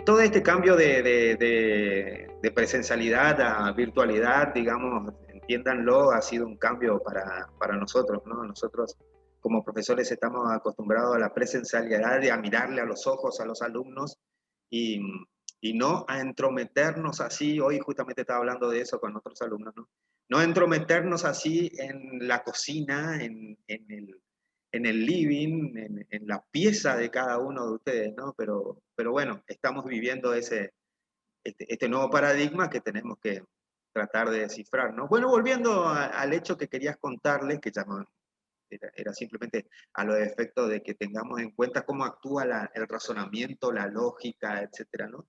todo este cambio de presencialidad a virtualidad, digamos, entiéndanlo, ha sido un cambio para nosotros, ¿no? Nosotros como profesores estamos acostumbrados a la presencialidad y a mirarle a los ojos a los alumnos y, y no a entrometernos así. Hoy justamente estaba hablando de eso con otros alumnos, ¿no? No entrometernos así en la cocina, en el living, en la pieza de cada uno de ustedes, ¿no? Pero bueno, estamos viviendo este nuevo paradigma que tenemos que tratar de descifrar, ¿no? Bueno, volviendo al hecho que querías contarles, que ya no, era simplemente a los efectos de que tengamos en cuenta cómo actúa el razonamiento, la lógica, etcétera, ¿no?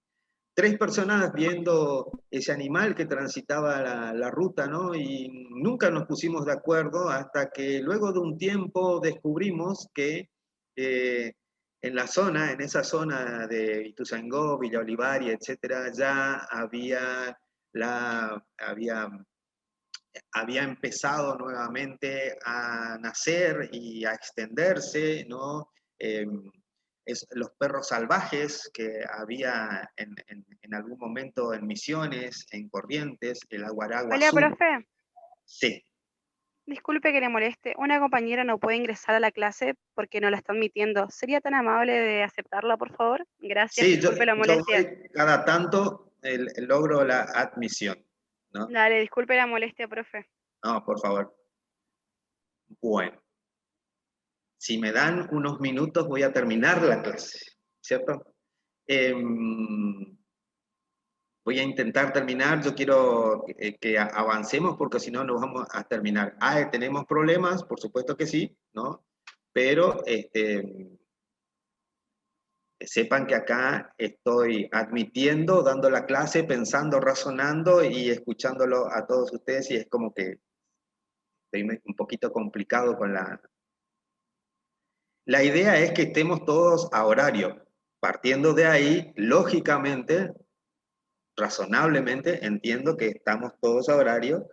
Tres personas viendo ese animal que transitaba la ruta, ¿no? Y nunca nos pusimos de acuerdo hasta que luego de un tiempo descubrimos que eh, en la zona, en esa zona de Ituzaingó, Villa Olivaria, etcétera, ya había empezado nuevamente a nacer y a extenderse, ¿no? Eh, los perros salvajes que había en algún momento en Misiones, en Corrientes, el Hola, aguaraguazú. profe. Sí, Disculpe que le moleste. Una compañera no puede ingresar a la clase porque no la está admitiendo. ¿Sería tan amable de aceptarla, por favor? Gracias, sí, disculpe la yo molestia. voy cada tanto logro la admisión, ¿no? Dale, disculpe la molestia, profe. No, por favor. Bueno, si me dan unos minutos voy a terminar la clase, ¿cierto? Voy a intentar terminar, yo quiero que avancemos porque si no, no vamos a terminar. Ah, tenemos problemas, por supuesto que sí, ¿no? Pero sepan que acá estoy admitiendo, dando la clase, pensando, razonando y escuchándolo a todos ustedes y es como que estoy un poquito complicado con la... La idea es que estemos todos a horario. Partiendo de ahí, lógicamente, razonablemente, entiendo que estamos todos a horario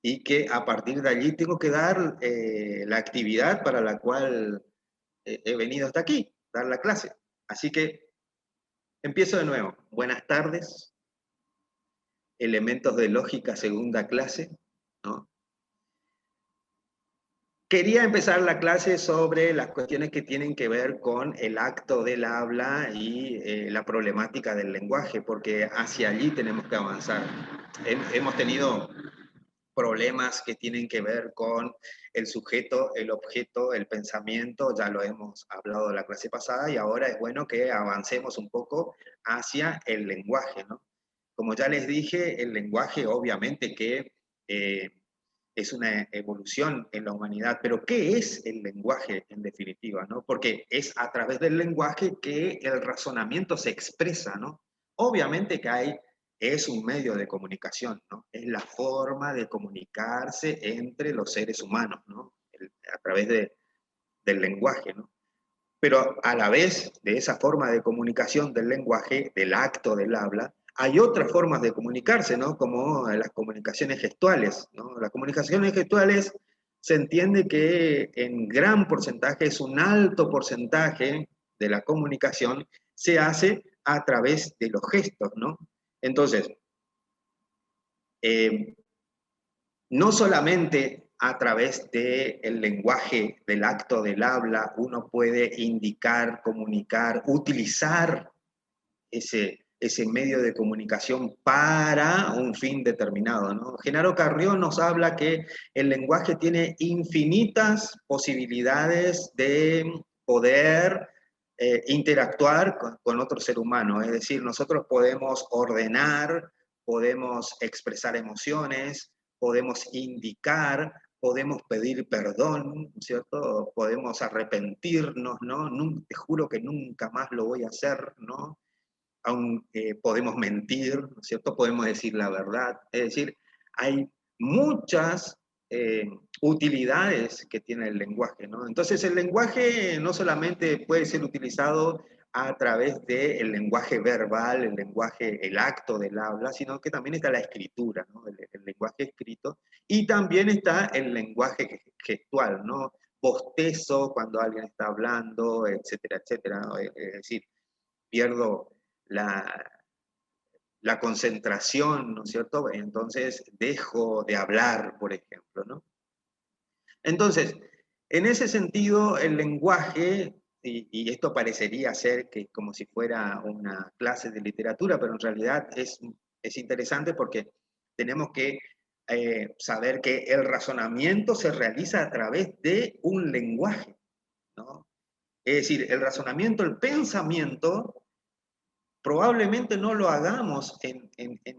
y que a partir de allí tengo que dar la actividad para la cual he venido hasta aquí, dar la clase. Así que empiezo de nuevo. Buenas tardes, elementos de lógica segunda clase, ¿no? Quería empezar la clase sobre las cuestiones que tienen que ver con el acto del habla y la problemática del lenguaje, porque hacia allí tenemos que avanzar. Hemos tenido problemas que tienen que ver con el sujeto, el objeto, el pensamiento, ya lo hemos hablado la clase pasada y ahora es bueno que avancemos un poco hacia el lenguaje, ¿no? Como ya les dije, el lenguaje obviamente que eh, es una evolución en la humanidad, pero ¿qué es el lenguaje en definitiva, no? Porque es a través del lenguaje que el razonamiento se expresa, ¿no? Obviamente que es un medio de comunicación, ¿no? Es la forma de comunicarse entre los seres humanos, ¿no? A través del lenguaje, ¿no? Pero a la vez de esa forma de comunicación del lenguaje, del acto del habla, hay otras formas de comunicarse, ¿no? Como las comunicaciones gestuales, ¿no? Las comunicaciones gestuales se entiende que en gran porcentaje, es un alto porcentaje de la comunicación, se hace a través de los gestos, ¿no? Entonces, eh, no solamente a través del lenguaje, del acto del habla, uno puede indicar, comunicar, utilizar ese medio de comunicación para un fin determinado, ¿no? Genaro Carrión nos habla que el lenguaje tiene infinitas posibilidades de poder interactuar con otro ser humano, es decir, nosotros podemos ordenar, podemos expresar emociones, podemos indicar, podemos pedir perdón, ¿cierto? Podemos arrepentirnos, ¿no? Te juro que nunca más lo voy a hacer, ¿no? Aunque podemos mentir, ¿no es cierto? Podemos decir la verdad. Es decir, hay muchas eh, utilidades que tiene el lenguaje, ¿no? Entonces el lenguaje no solamente puede ser utilizado a través del lenguaje verbal, el lenguaje, el acto del habla, sino que también está la escritura, ¿no? El lenguaje escrito, y también está el lenguaje gestual, ¿no? Bostezo cuando alguien está hablando, etcétera, etcétera, ¿no? Es decir, pierdo la concentración, ¿no es cierto? Entonces dejo de hablar, por ejemplo, ¿no? Entonces, en ese sentido, el lenguaje, y esto parecería ser que como si fuera una clase de literatura, pero en realidad es interesante porque tenemos que saber que el razonamiento se realiza a través de un lenguaje, ¿no? Es decir, el razonamiento, el pensamiento, probablemente no lo hagamos en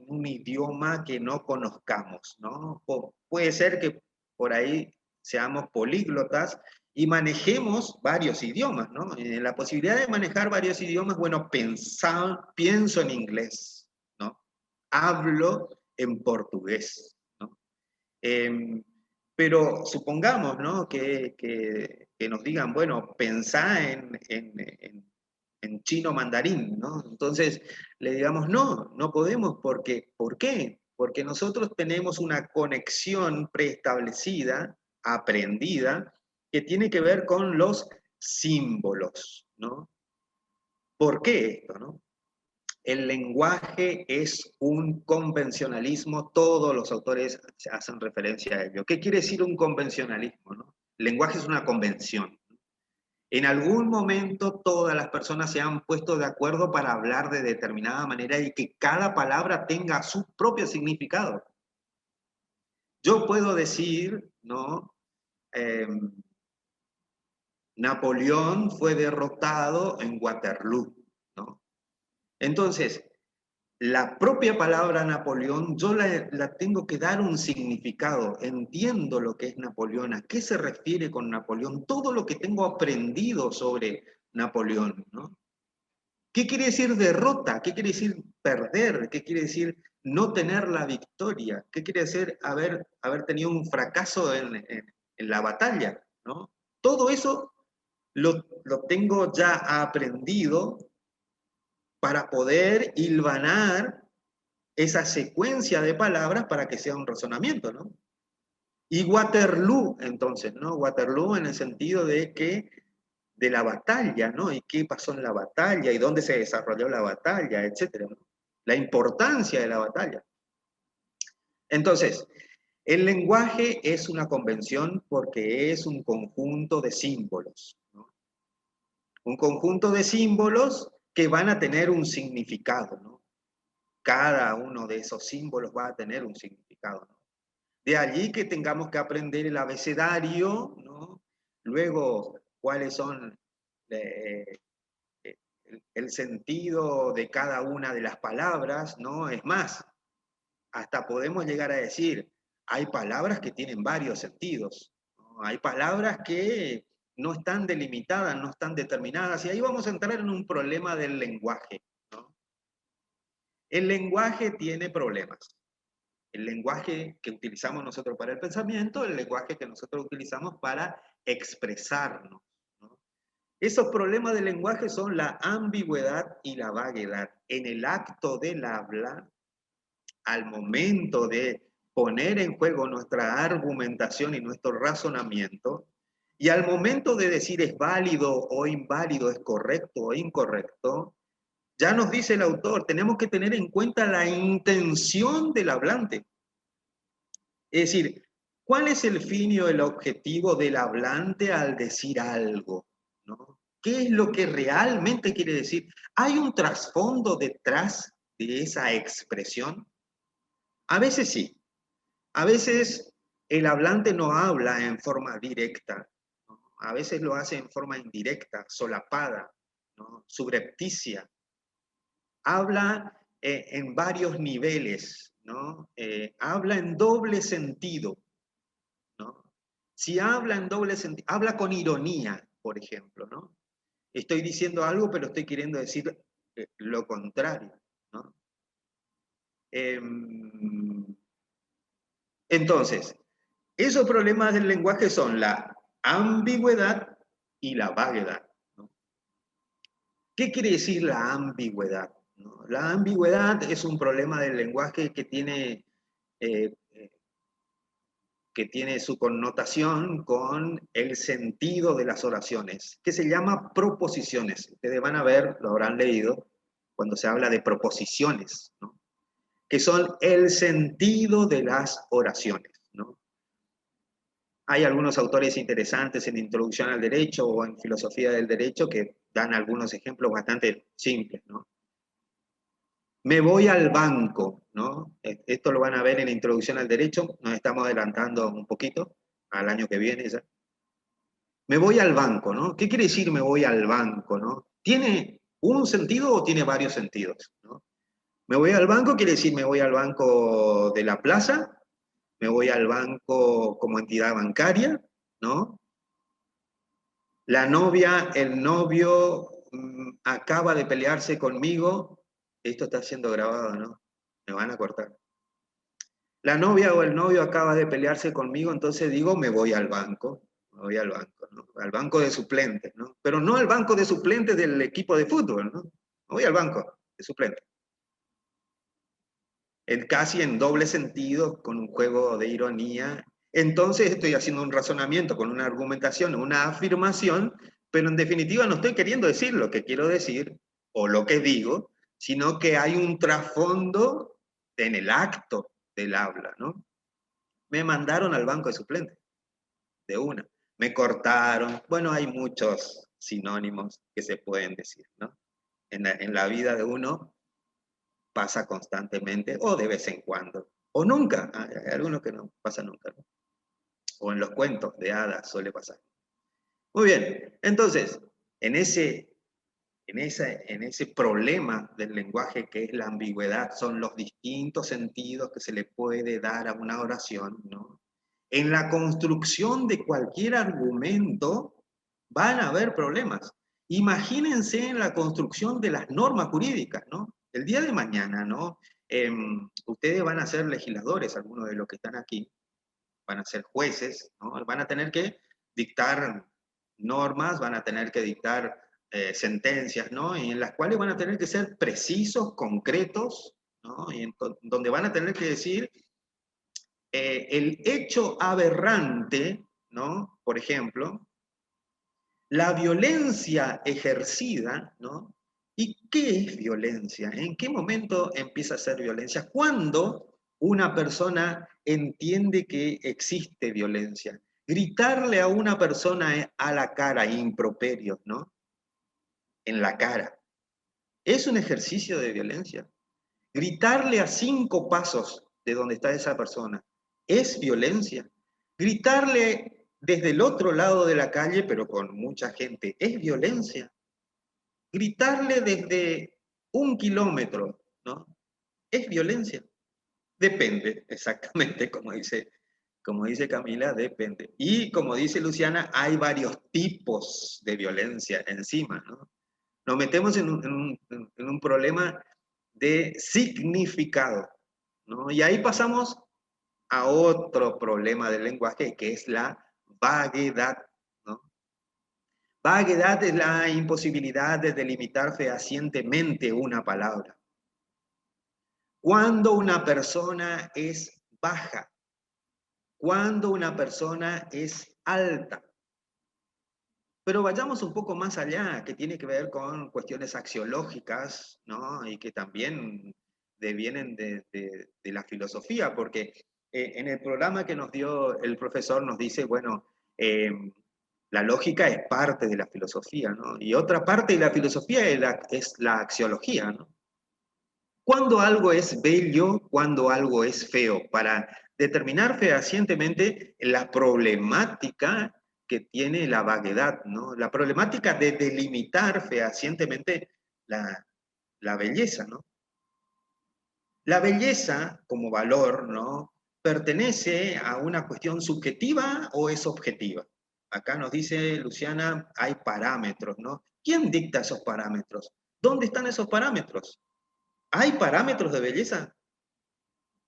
un idioma que no conozcamos, ¿no? Puede ser que por ahí seamos políglotas y manejemos varios idiomas, ¿no? La posibilidad de manejar varios idiomas, bueno, pienso en inglés, ¿no? Hablo en portugués, ¿no? Pero supongamos, ¿no? Que nos digan, bueno, pensá en chino mandarín, ¿no? Entonces le digamos, no, no podemos, porque, ¿por qué? Porque nosotros tenemos una conexión preestablecida, aprendida, que tiene que ver con los símbolos, ¿no? ¿Por qué esto, no? El lenguaje es un convencionalismo, todos los autores hacen referencia a ello. ¿Qué quiere decir un convencionalismo, no? El lenguaje es una convención. En algún momento todas las personas se han puesto de acuerdo para hablar de determinada manera y que cada palabra tenga su propio significado. Yo puedo decir, ¿no? Napoleón fue derrotado en Waterloo, ¿no? Entonces, la propia palabra Napoleón, yo la tengo que dar un significado. Entiendo lo que es Napoleón, a qué se refiere con Napoleón, todo lo que tengo aprendido sobre Napoleón, ¿no? ¿Qué quiere decir derrota? ¿Qué quiere decir perder? ¿Qué quiere decir no tener la victoria? ¿Qué quiere decir haber tenido un fracaso en la batalla, ¿no? Todo eso lo tengo ya aprendido para poder hilvanar esa secuencia de palabras para que sea un razonamiento, ¿no? Y Waterloo, entonces, ¿no? Waterloo en el sentido de que de la batalla, ¿no? Y qué pasó en la batalla y dónde se desarrolló la batalla, etcétera, ¿no? La importancia de la batalla. Entonces, el lenguaje es una convención porque es un conjunto de símbolos, ¿no? Un conjunto de símbolos que van a tener un significado, ¿no? Cada uno de esos símbolos va a tener un significado, ¿no? De allí que tengamos que aprender el abecedario, ¿no? Luego, cuáles son el sentido de cada una de las palabras, ¿no? Es más, hasta podemos llegar a decir, hay palabras que tienen varios sentidos, ¿no? Hay palabras que no están delimitadas, no están determinadas, y ahí vamos a entrar en un problema del lenguaje, ¿no? El lenguaje tiene problemas. El lenguaje que utilizamos nosotros para el pensamiento, el lenguaje que nosotros utilizamos para expresarnos, ¿no? Esos problemas del lenguaje son la ambigüedad y la vaguedad. En el acto del habla, al momento de poner en juego nuestra argumentación y nuestro razonamiento, y al momento de decir es válido o inválido, es correcto o incorrecto, ya nos dice el autor, tenemos que tener en cuenta la intención del hablante. Es decir, ¿cuál es el fin y el objetivo del hablante al decir algo, ¿no? ¿Qué es lo que realmente quiere decir? ¿Hay un trasfondo detrás de esa expresión? A veces sí. A veces el hablante no habla en forma directa, ¿no? A veces lo hace en forma indirecta, solapada, ¿no? Subrepticia. Habla en varios niveles, ¿no? Habla en doble sentido, ¿no? Si habla en doble sentido, habla con ironía, por ejemplo, ¿no? Estoy diciendo algo, pero estoy queriendo decir lo contrario, ¿no? Entonces, esos problemas del lenguaje son la ambigüedad y la vaguedad, ¿no? ¿Qué quiere decir la ambigüedad, ¿no? La ambigüedad es un problema del lenguaje eh, que tiene su connotación con el sentido de las oraciones, que se llama proposiciones. Ustedes van a ver, lo habrán leído, cuando se habla de proposiciones, ¿no? Que son el sentido de las oraciones, ¿no? Hay algunos autores interesantes en Introducción al Derecho o en Filosofía del Derecho que dan algunos ejemplos bastante simples, ¿no? Me voy al banco, ¿no? Esto lo van a ver en Introducción al Derecho, nos estamos adelantando un poquito al año que viene ya. Me voy al banco, ¿no? ¿Qué quiere decir me voy al banco, ¿no? ¿Tiene un sentido o tiene varios sentidos, ¿no? Me voy al banco quiere decir me voy al banco de la plaza, me voy al banco como entidad bancaria, ¿no? La novia, el novio acaba de pelearse conmigo, esto está siendo grabado, ¿no? Me van a cortar. La novia o el novio acaba de pelearse conmigo, entonces digo, me voy al banco, ¿no? Al banco de suplentes, ¿no? Pero no al banco de suplentes del equipo de fútbol, ¿no? Me voy al banco de suplentes. Casi en doble sentido, con un juego de ironía. Entonces estoy haciendo un razonamiento con una argumentación, una afirmación, pero en definitiva no estoy queriendo decir lo que quiero decir o lo que digo, sino que hay un trasfondo en el acto del habla, ¿no? Me mandaron al banco de suplentes, de una. Me cortaron. Bueno, hay muchos sinónimos que se pueden decir, ¿no? En la vida de uno pasa constantemente o de vez en cuando, o nunca. Hay algunos que no pasa nunca, ¿no? O en los cuentos de hadas suele pasar. Muy bien, entonces, en ese problema del lenguaje que es la ambigüedad, son los distintos sentidos que se le puede dar a una oración, ¿no? En la construcción de cualquier argumento van a haber problemas. Imagínense en la construcción de las normas jurídicas, ¿no? El día de mañana, ¿no? Ustedes van a ser legisladores, algunos de los que están aquí, van a ser jueces, ¿no? Van a tener que dictar normas, van a tener que dictar sentencias, ¿no? Y en las cuales van a tener que ser precisos, concretos, ¿no? Y donde van a tener que decir el hecho aberrante, ¿no? Por ejemplo, la violencia ejercida, ¿no? ¿Y qué es violencia? ¿En qué momento empieza a ser violencia? ¿Cuándo una persona entiende que existe violencia? Gritarle a una persona a la cara, improperios, ¿no? En la cara. ¿Es un ejercicio de violencia? Gritarle a 5 pasos de donde está esa persona. ¿Es violencia? Gritarle desde el otro lado de la calle, pero con mucha gente, ¿es violencia? Gritarle desde 1 kilómetro, ¿no? ¿Es violencia? Depende, exactamente, como dice Camila, depende. Y como dice Luciana, hay varios tipos de violencia encima, ¿no? Nos metemos en un problema de significado, ¿no? Y ahí pasamos a otro problema del lenguaje, que es la vaguedad, ¿no? Vaguedad es la imposibilidad de delimitar fehacientemente una palabra. Cuando una persona es baja, cuando una persona es alta. Pero vayamos un poco más allá, que tiene que ver con cuestiones axiológicas, ¿no? Y que también devienen de la filosofía, porque en el programa que nos dio el profesor nos dice, bueno, la lógica es parte de la filosofía, ¿no? Y otra parte de la filosofía es la axiología, ¿no? ¿Cuándo algo es bello? ¿Cuándo algo es feo? Para determinar fehacientemente la problemática que tiene la vaguedad, ¿no? La problemática de delimitar fehacientemente la belleza, ¿no? La belleza como valor, ¿no? ¿Pertenece a una cuestión subjetiva o es objetiva? Acá nos dice Luciana, hay parámetros, ¿no? ¿Quién dicta esos parámetros? ¿Dónde están esos parámetros? ¿Hay parámetros de belleza?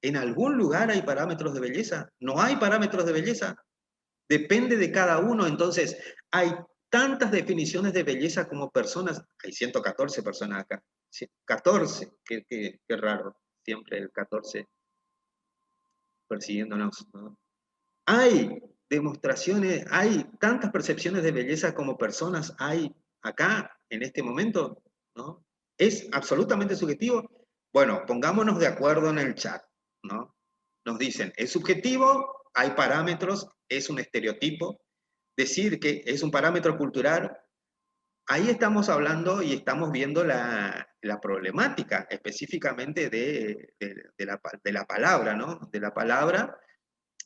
¿En algún lugar hay parámetros de belleza? ¿No hay parámetros de belleza? Depende de cada uno. Entonces, hay tantas definiciones de belleza como personas. Hay 114 personas acá. 14, qué raro. Siempre el 14 persiguiéndonos, ¿no? Hay demostraciones, hay tantas percepciones de belleza como personas hay acá, en este momento, ¿no? ¿Es absolutamente subjetivo? Bueno, pongámonos de acuerdo en el chat, ¿no? Nos dicen, es subjetivo, hay parámetros, es un estereotipo. Decir que es un parámetro cultural, ahí estamos hablando y estamos viendo la problemática específicamente de la palabra, ¿no? De la palabra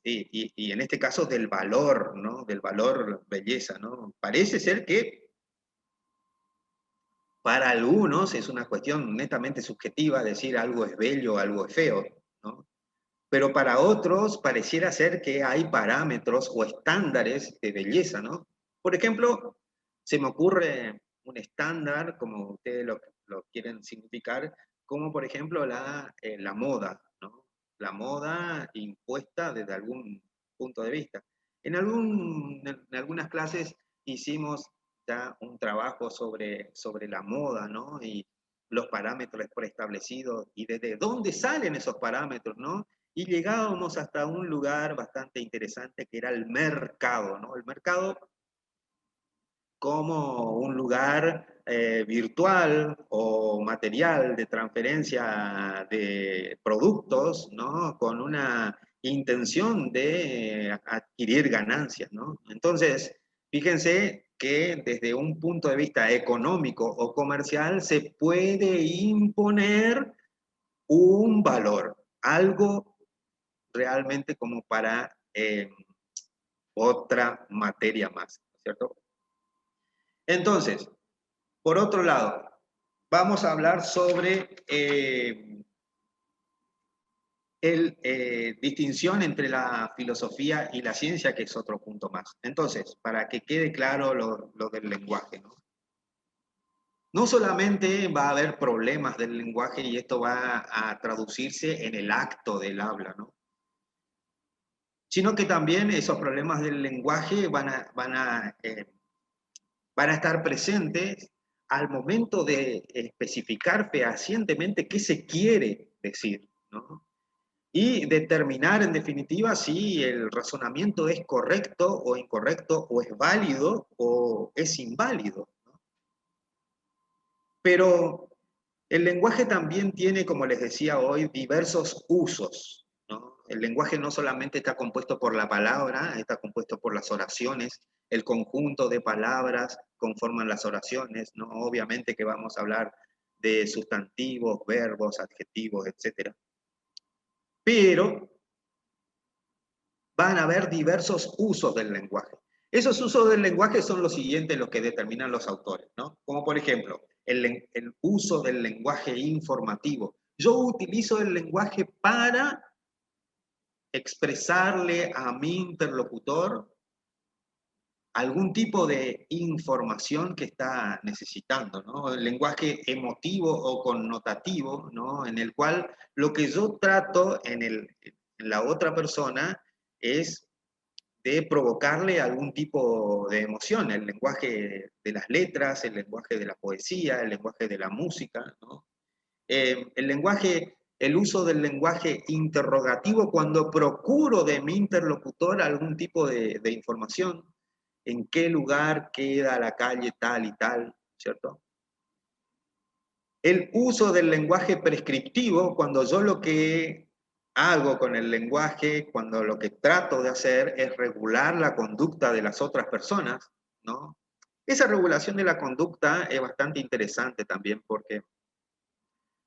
y en este caso del valor, ¿no? Del valor belleza, ¿no? Parece ser que para algunos es una cuestión netamente subjetiva decir algo es bello, algo es feo, ¿no? Pero para otros pareciera ser que hay parámetros o estándares de belleza, ¿no? Por ejemplo, se me ocurre un estándar, como ustedes lo quieren significar, como por ejemplo la moda, ¿no? La moda impuesta desde algún punto de vista. En algunas clases hicimos ya un trabajo sobre la moda, ¿no? Y los parámetros preestablecidos y desde dónde salen esos parámetros, ¿no? Y llegábamos hasta un lugar bastante interesante que era el mercado, ¿no? El mercado como un lugar virtual o material de transferencia de productos, ¿no? Con una intención de adquirir ganancias, ¿no? Entonces, fíjense que desde un punto de vista económico o comercial se puede imponer un valor, algo realmente como para otra materia más, ¿cierto? Entonces, por otro lado, vamos a hablar sobre distinción entre la filosofía y la ciencia, que es otro punto más. Entonces, para que quede claro lo del lenguaje, ¿no? No solamente va a haber problemas del lenguaje y esto va a traducirse en el acto del habla, ¿no? Sino que también esos problemas del lenguaje van a estar presentes al momento de especificar fehacientemente qué se quiere decir, ¿no? Y determinar en definitiva si el razonamiento es correcto o incorrecto, o es válido o es inválido, ¿no? Pero el lenguaje también tiene, como les decía hoy, diversos usos, ¿no? El lenguaje no solamente está compuesto por la palabra, está compuesto por las oraciones, el conjunto de palabras conforman las oraciones, ¿no? Obviamente que vamos a hablar de sustantivos, verbos, adjetivos, etc. Pero van a haber diversos usos del lenguaje. Esos usos del lenguaje son los siguientes, los que determinan los autores, ¿no? Como por ejemplo, el uso del lenguaje informativo. Yo utilizo el lenguaje para expresarle a mi interlocutor algún tipo de información que está necesitando, ¿no? El lenguaje emotivo o connotativo, ¿no? En el cual lo que yo trato en la otra persona es de provocarle algún tipo de emoción, el lenguaje de las letras, el lenguaje de la poesía, el lenguaje de la música, ¿no? El uso del lenguaje interrogativo cuando procuro de mi interlocutor algún tipo de información, en qué lugar queda la calle tal y tal, ¿cierto? El uso del lenguaje prescriptivo, cuando yo lo que hago con el lenguaje, cuando lo que trato de hacer es regular la conducta de las otras personas, ¿no? Esa regulación de la conducta es bastante interesante también porque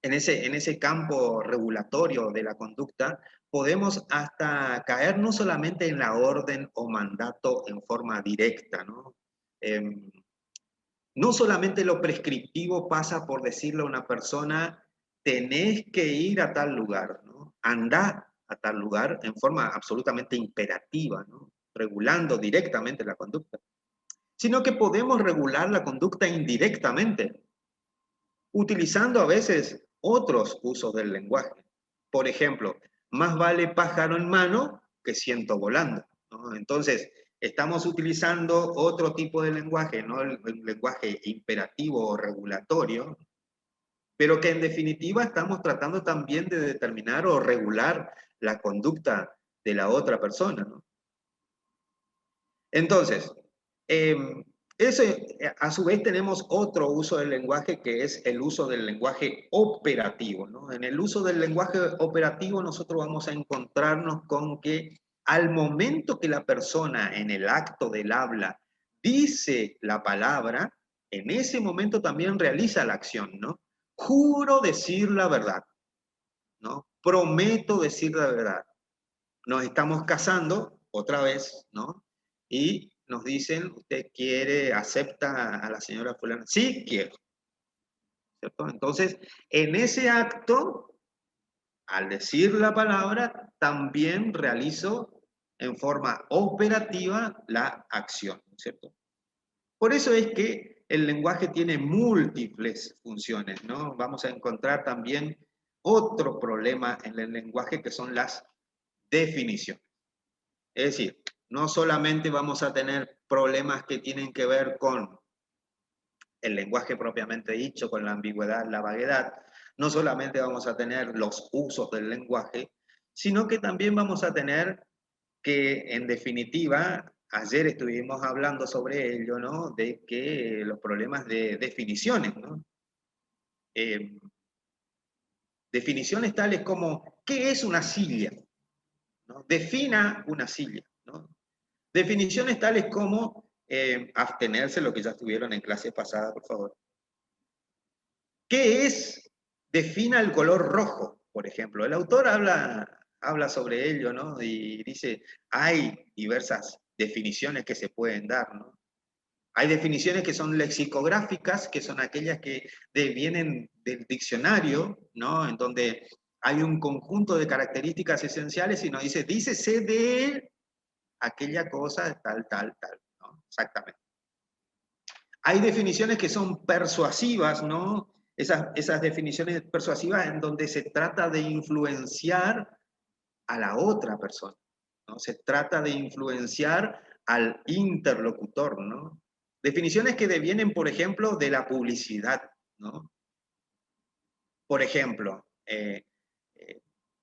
en ese campo regulatorio de la conducta podemos hasta caer no solamente en la orden o mandato en forma directa, ¿no? No solamente lo prescriptivo pasa por decirle a una persona, tenés que ir a tal lugar, ¿no? Andá a tal lugar en forma absolutamente imperativa, ¿no? Regulando directamente la conducta, sino que podemos regular la conducta indirectamente, utilizando a veces otros usos del lenguaje. Por ejemplo, más vale pájaro en mano que ciento volando, ¿no? Entonces, estamos utilizando otro tipo de lenguaje, no el lenguaje imperativo o regulatorio, pero que en definitiva estamos tratando también de determinar o regular la conducta de la otra persona, ¿no? Entonces, eh, a su vez tenemos otro uso del lenguaje que es el uso del lenguaje operativo, ¿no? En el uso del lenguaje operativo nosotros vamos a encontrarnos con que al momento que la persona en el acto del habla dice la palabra, en ese momento también realiza la acción, ¿no? Juro decir la verdad, ¿no? Prometo decir la verdad. Nos estamos casando otra vez, ¿no? Y nos dicen, ¿usted quiere, acepta a la señora fulana? Sí, quiero, ¿cierto? Entonces, en ese acto, al decir la palabra, también realizo en forma operativa la acción, ¿cierto? Por eso es que el lenguaje tiene múltiples funciones, ¿no? Vamos a encontrar también otro problema en el lenguaje que son las definiciones. Es decir, no solamente vamos a tener problemas que tienen que ver con el lenguaje propiamente dicho, con la ambigüedad, la vaguedad, no solamente vamos a tener los usos del lenguaje, sino que también vamos a tener que, en definitiva, ayer estuvimos hablando sobre ello, ¿no? De que los problemas de definiciones, ¿no? Definiciones tales como, ¿qué es una silla? ¿No? Defina una silla, ¿no? Definiciones tales como abstenerse, lo que ya estuvieron en clase pasada, por favor. ¿Qué es? Defina el color rojo, por ejemplo. El autor habla sobre ello, ¿no? Y dice, hay diversas definiciones que se pueden dar, ¿no? Hay definiciones que son lexicográficas, que son aquellas que vienen del diccionario, ¿no? En donde hay un conjunto de características esenciales y nos dice, dícese de aquella cosa, tal, ¿no? Exactamente. Hay definiciones que son persuasivas, ¿no? Esas definiciones persuasivas en donde se trata de influenciar a la otra persona, ¿no? Se trata de influenciar al interlocutor, ¿no? Definiciones que devienen, por ejemplo, de la publicidad, ¿no? Por ejemplo,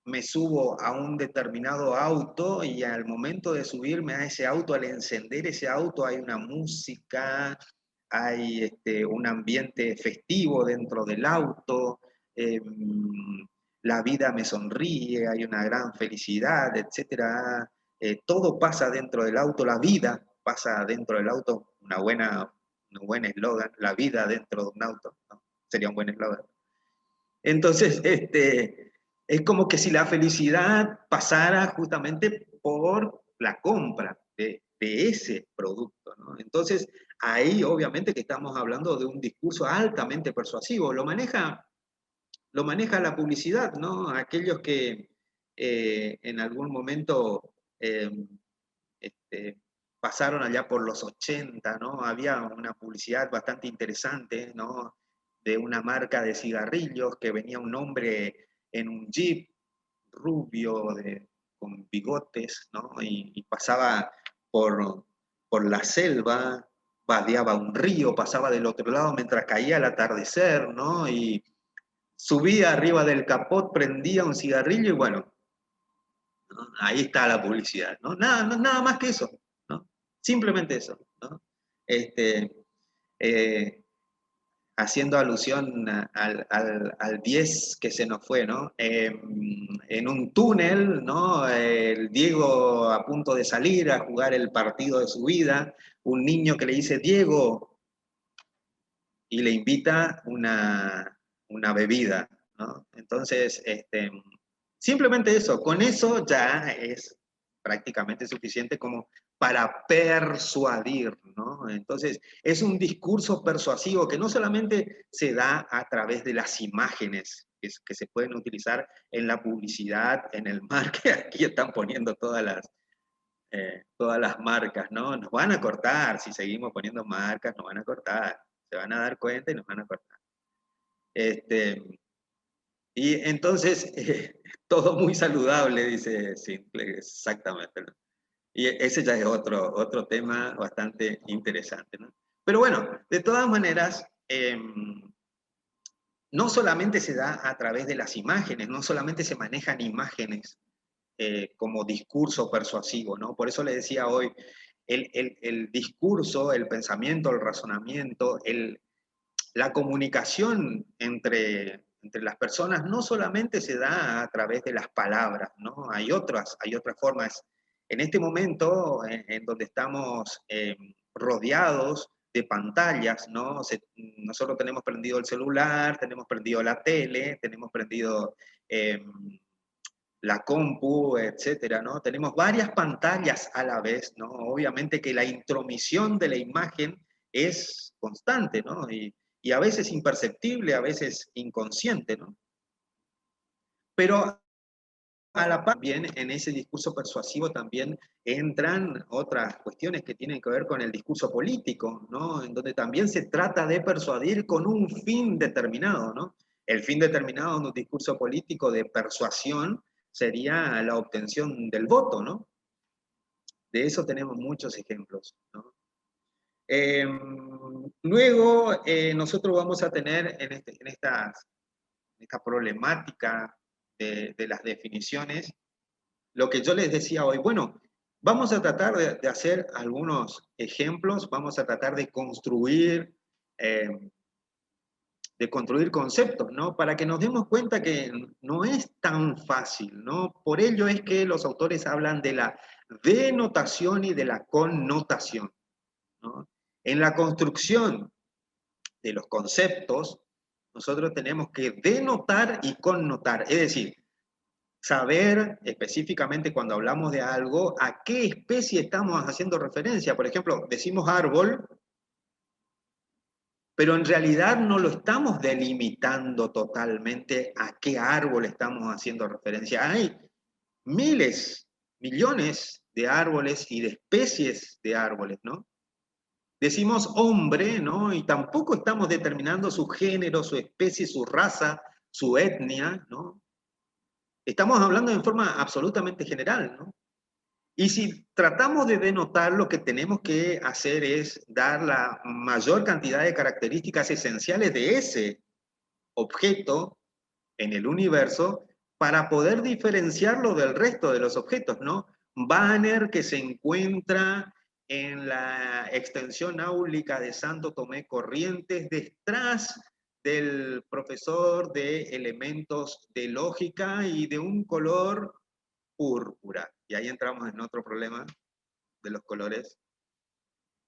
me subo a un determinado auto y al momento de subirme a ese auto, al encender ese auto, hay una música, hay un ambiente festivo dentro del auto, la vida me sonríe, hay una gran felicidad, etc. Todo pasa dentro del auto, la vida pasa dentro del auto, un buen eslogan, la vida dentro de un auto, ¿no? Sería un buen eslogan. Entonces, es como que si la felicidad pasara justamente por la compra de ese producto, ¿no? Entonces, ahí obviamente que estamos hablando de un discurso altamente persuasivo. Lo maneja la publicidad, ¿no? Aquellos que en algún momento pasaron allá por los 80, ¿no? Había una publicidad bastante interesante, ¿no? De una marca de cigarrillos que venía un hombre en un jeep rubio con bigotes, ¿no? Y pasaba por la selva, vadeaba un río, pasaba del otro lado mientras caía el atardecer, ¿no? Y subía arriba del capot, prendía un cigarrillo y bueno, ¿no? Ahí está la publicidad, ¿no? Nada más que eso, ¿no? Simplemente eso, ¿no? Este, eh, Haciendo alusión al 10 que se nos fue, ¿no? En un túnel, ¿no? El Diego a punto de salir a jugar el partido de su vida, un niño que le dice, Diego, y le invita una bebida, ¿no? Entonces, simplemente eso, con eso ya es prácticamente suficiente como para persuadir, ¿no? Entonces, es un discurso persuasivo que no solamente se da a través de las imágenes que se pueden utilizar en la publicidad, en el marketing, aquí están poniendo todas las marcas, ¿no? Nos van a cortar, si seguimos poniendo marcas, nos van a cortar, se van a dar cuenta y nos van a cortar. Y entonces, todo muy saludable, dice Simple, exactamente, ¿no? Y ese ya es otro tema bastante interesante, ¿no? Pero bueno, de todas maneras, no solamente se da a través de las imágenes, no solamente se manejan imágenes como discurso persuasivo, ¿no? Por eso le decía hoy, el discurso, el pensamiento, el razonamiento, la comunicación entre las personas no solamente se da a través de las palabras, ¿no? Hay otras formas. En este momento, en donde estamos rodeados de pantallas, ¿no? Nosotros tenemos prendido el celular, tenemos prendido la tele, tenemos prendido la compu, etcétera, ¿no? Tenemos varias pantallas a la vez, ¿no? Obviamente que la intromisión de la imagen es constante, ¿no? Y a veces imperceptible, a veces inconsciente, ¿no? Pero a la par, bien, en ese discurso persuasivo también entran otras cuestiones que tienen que ver con el discurso político, ¿no? En donde también se trata de persuadir con un fin determinado, ¿no? El fin determinado de un discurso político de persuasión sería la obtención del voto, ¿no? De eso tenemos muchos ejemplos, ¿no? Luego, nosotros vamos a tener en esta problemática de las definiciones, lo que yo les decía hoy, bueno, vamos a tratar de hacer algunos ejemplos, vamos a tratar eh, de construir conceptos, ¿no? Para que nos demos cuenta que no es tan fácil, ¿no? Por ello es que los autores hablan de la denotación y de la connotación, ¿no? En la construcción de los conceptos, nosotros tenemos que denotar y connotar, es decir, saber específicamente cuando hablamos de algo a qué especie estamos haciendo referencia. Por ejemplo, decimos árbol, pero en realidad no lo estamos delimitando totalmente a qué árbol estamos haciendo referencia. Hay miles, millones de árboles y de especies de árboles, ¿no? Decimos hombre, ¿no? Y tampoco estamos determinando su género, su especie, su raza, su etnia, ¿no? Estamos hablando en forma absolutamente general, ¿no? Y si tratamos de denotar, lo que tenemos que hacer es dar la mayor cantidad de características esenciales de ese objeto en el universo para poder diferenciarlo del resto de los objetos, ¿no? Banner que se encuentra en la extensión áulica de Santo Tomé Corrientes, detrás del profesor de elementos de lógica y de un color púrpura. Y ahí entramos en otro problema de los colores.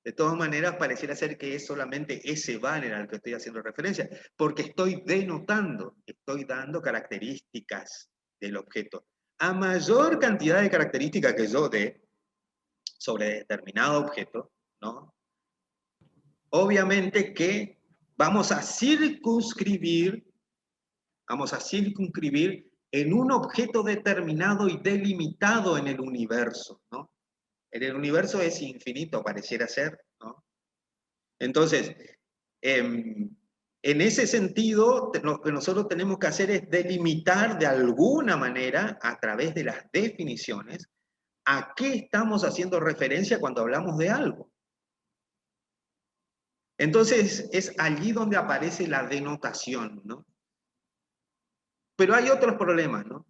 De todas maneras, pareciera ser que es solamente ese banner al que estoy haciendo referencia, porque estoy denotando, estoy dando características del objeto. A mayor cantidad de características que yo dé sobre determinado objeto, ¿no? Obviamente que vamos a circunscribir en un objeto determinado y delimitado en el universo, ¿no? En el universo es infinito, pareciera ser, ¿no? Entonces, en ese sentido, lo que nosotros tenemos que hacer es delimitar de alguna manera, a través de las definiciones, a qué estamos haciendo referencia cuando hablamos de algo. Entonces, es allí donde aparece la denotación, ¿no? Pero hay otros problemas, ¿no?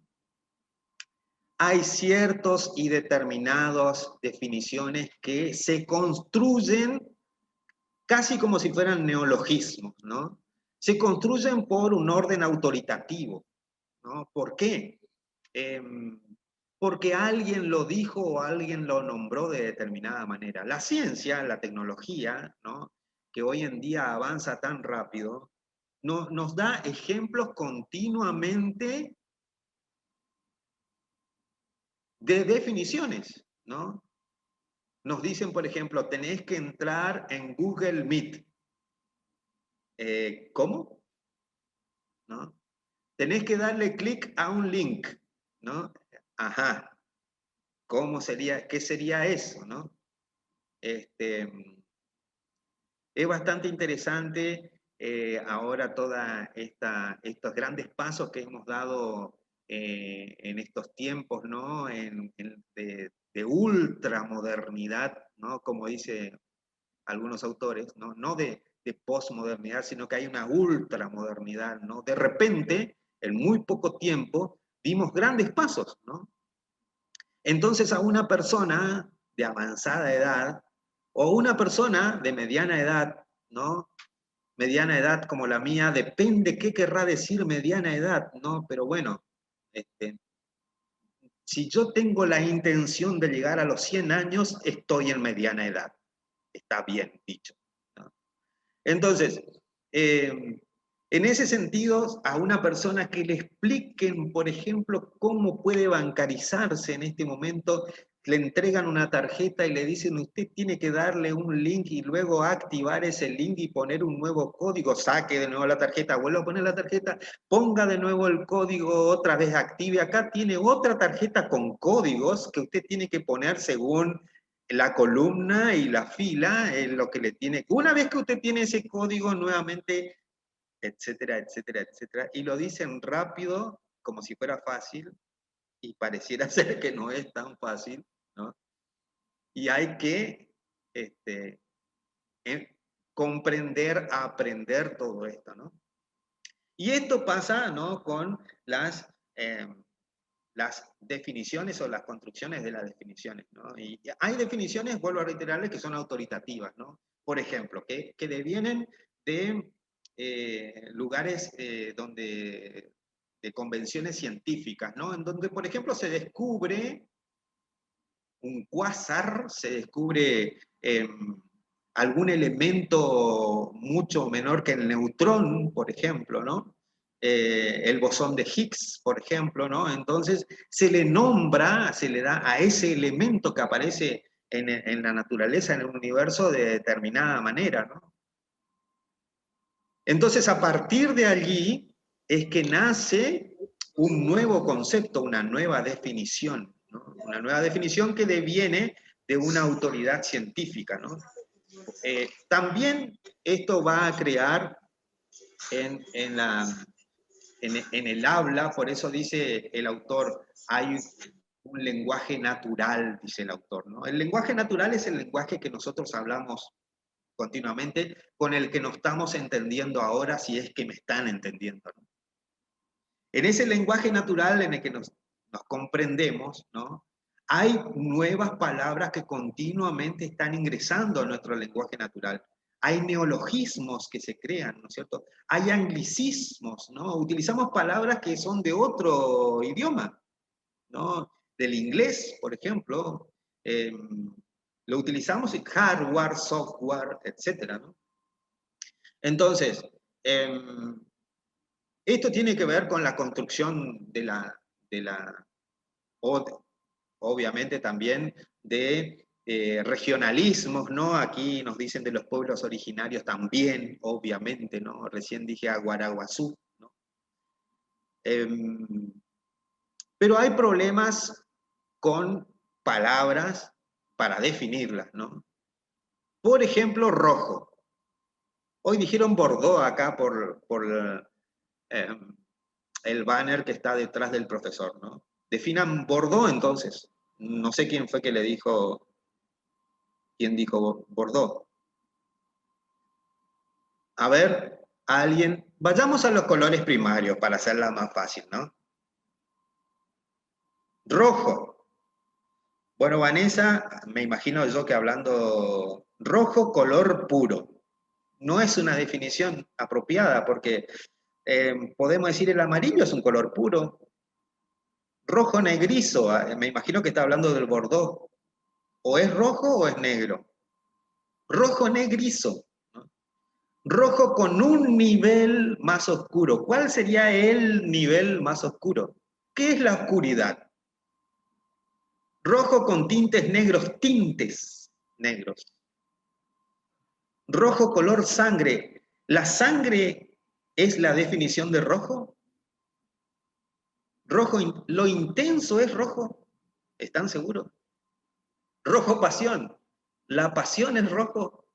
Hay ciertos y determinadas definiciones que se construyen casi como si fueran neologismos, ¿no? Se construyen por un orden autoritativo, ¿no? ¿Por qué? Porque alguien lo dijo o alguien lo nombró de determinada manera. La ciencia, la tecnología, ¿no? Que hoy en día avanza tan rápido, nos da ejemplos continuamente de definiciones, ¿no? Nos dicen, por ejemplo, tenés que entrar en Google Meet. ¿Cómo? ¿No? Tenés que darle clic a un link, ¿no? Ajá. ¿Cómo sería, qué sería eso, no? Es bastante interesante ahora estos grandes pasos que hemos dado en estos tiempos, ¿no? De ultramodernidad, ¿no? Como dicen algunos autores, ¿no? No de posmodernidad, sino que hay una ultramodernidad, ¿no? De repente, en muy poco tiempo, dimos grandes pasos, ¿no? Entonces a una persona de avanzada edad, o una persona de mediana edad, ¿no? Mediana edad como la mía, depende qué querrá decir mediana edad, ¿no? Pero bueno, si yo tengo la intención de llegar a los 100 años, estoy en mediana edad. Está bien dicho, ¿no? Entonces, en ese sentido, a una persona que le expliquen, por ejemplo, cómo puede bancarizarse en este momento, le entregan una tarjeta y le dicen, usted tiene que darle un link y luego activar ese link y poner un nuevo código, saque de nuevo la tarjeta, vuelva a poner la tarjeta, ponga de nuevo el código, otra vez active. Acá tiene otra tarjeta con códigos que usted tiene que poner según la columna y la fila, lo que le tiene. Una vez que usted tiene ese código, nuevamente, etcétera, etcétera, etcétera, y lo dicen rápido, como si fuera fácil, y pareciera ser que no es tan fácil, ¿no? Y hay que comprender, aprender todo esto, ¿no? Y esto pasa, ¿no? Con las definiciones o las construcciones de las definiciones, ¿no? Y hay definiciones, vuelvo a reiterarles, que son autoritativas, ¿no? Por ejemplo, que devienen de lugares de convenciones científicas, ¿no? En donde, por ejemplo, se descubre un cuásar, se descubre algún elemento mucho menor que el neutrón, por ejemplo, ¿no? El bosón de Higgs, por ejemplo, ¿no? Entonces se le nombra, se le da a ese elemento que aparece en la naturaleza, en el universo, de determinada manera, ¿no? Entonces, a partir de allí es que nace un nuevo concepto, una nueva definición, ¿no? Una nueva definición que deviene de una autoridad científica, ¿no? También esto va a crear en el habla, por eso dice el autor, hay un lenguaje natural, dice el autor, ¿no? El lenguaje natural es el lenguaje que nosotros hablamos continuamente, con el que nos estamos entendiendo ahora, si es que me están entendiendo, ¿no? En ese lenguaje natural en el que nos comprendemos, ¿no? Hay nuevas palabras que continuamente están ingresando a nuestro lenguaje natural. Hay neologismos que se crean, ¿no es cierto? Hay anglicismos, ¿no? Utilizamos palabras que son de otro idioma, ¿no? Del inglés, por ejemplo, lo utilizamos en hardware, software, etcétera, ¿no? Entonces, esto tiene que ver con la construcción obviamente también de regionalismos, ¿no? Aquí nos dicen de los pueblos originarios también, obviamente, ¿no? Recién dije a Guaraguazú, ¿no? Pero hay problemas con palabras para definirlas, ¿no? Por ejemplo, rojo. Hoy dijeron Bordeaux acá por el banner que está detrás del profesor, ¿no? Definan Bordeaux entonces. No sé quién fue que le dijo, quién dijo Bordeaux. A ver, alguien, vayamos a los colores primarios para hacerla más fácil, ¿no? Rojo. Bueno, Vanessa, me imagino yo que hablando rojo, color puro. No es una definición apropiada porque podemos decir el amarillo es un color puro. Rojo negrizo, me imagino que está hablando del Bordeaux. O es rojo o es negro. Rojo negrizo, ¿no? Rojo con un nivel más oscuro. ¿Cuál sería el nivel más oscuro? ¿Qué es la oscuridad? Rojo con tintes negros. Rojo color sangre. ¿La sangre es la definición de rojo? Rojo, lo intenso es rojo. ¿Están seguros? Rojo pasión. ¿La pasión es rojo?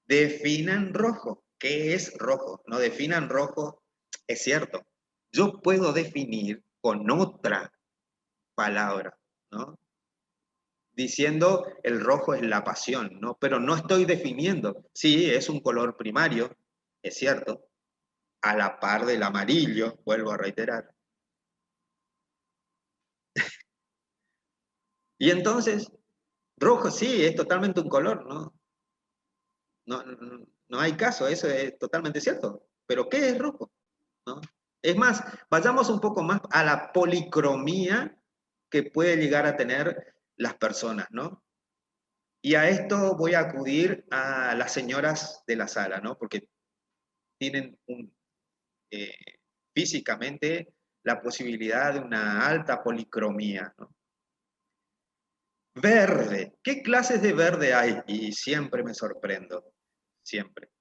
Definan rojo. ¿Qué es rojo? No definan rojo. Es cierto. Yo puedo definir con otra palabra, ¿no? Diciendo el rojo es la pasión, ¿no? Pero no estoy definiendo. Sí, es un color primario, es cierto, a la par del amarillo, vuelvo a reiterar. Y entonces, rojo sí, es totalmente un color, ¿no? No hay caso, eso es totalmente cierto. Pero ¿qué es rojo? ¿No? Es más, vayamos un poco más a la policromía que puede llegar a tener las personas, ¿no? Y a esto voy a acudir a las señoras de la sala, ¿no? Porque tienen eh, físicamente la posibilidad de una alta policromía, ¿no? Verde. ¿Qué clases de verde hay? Y siempre me sorprendo, siempre.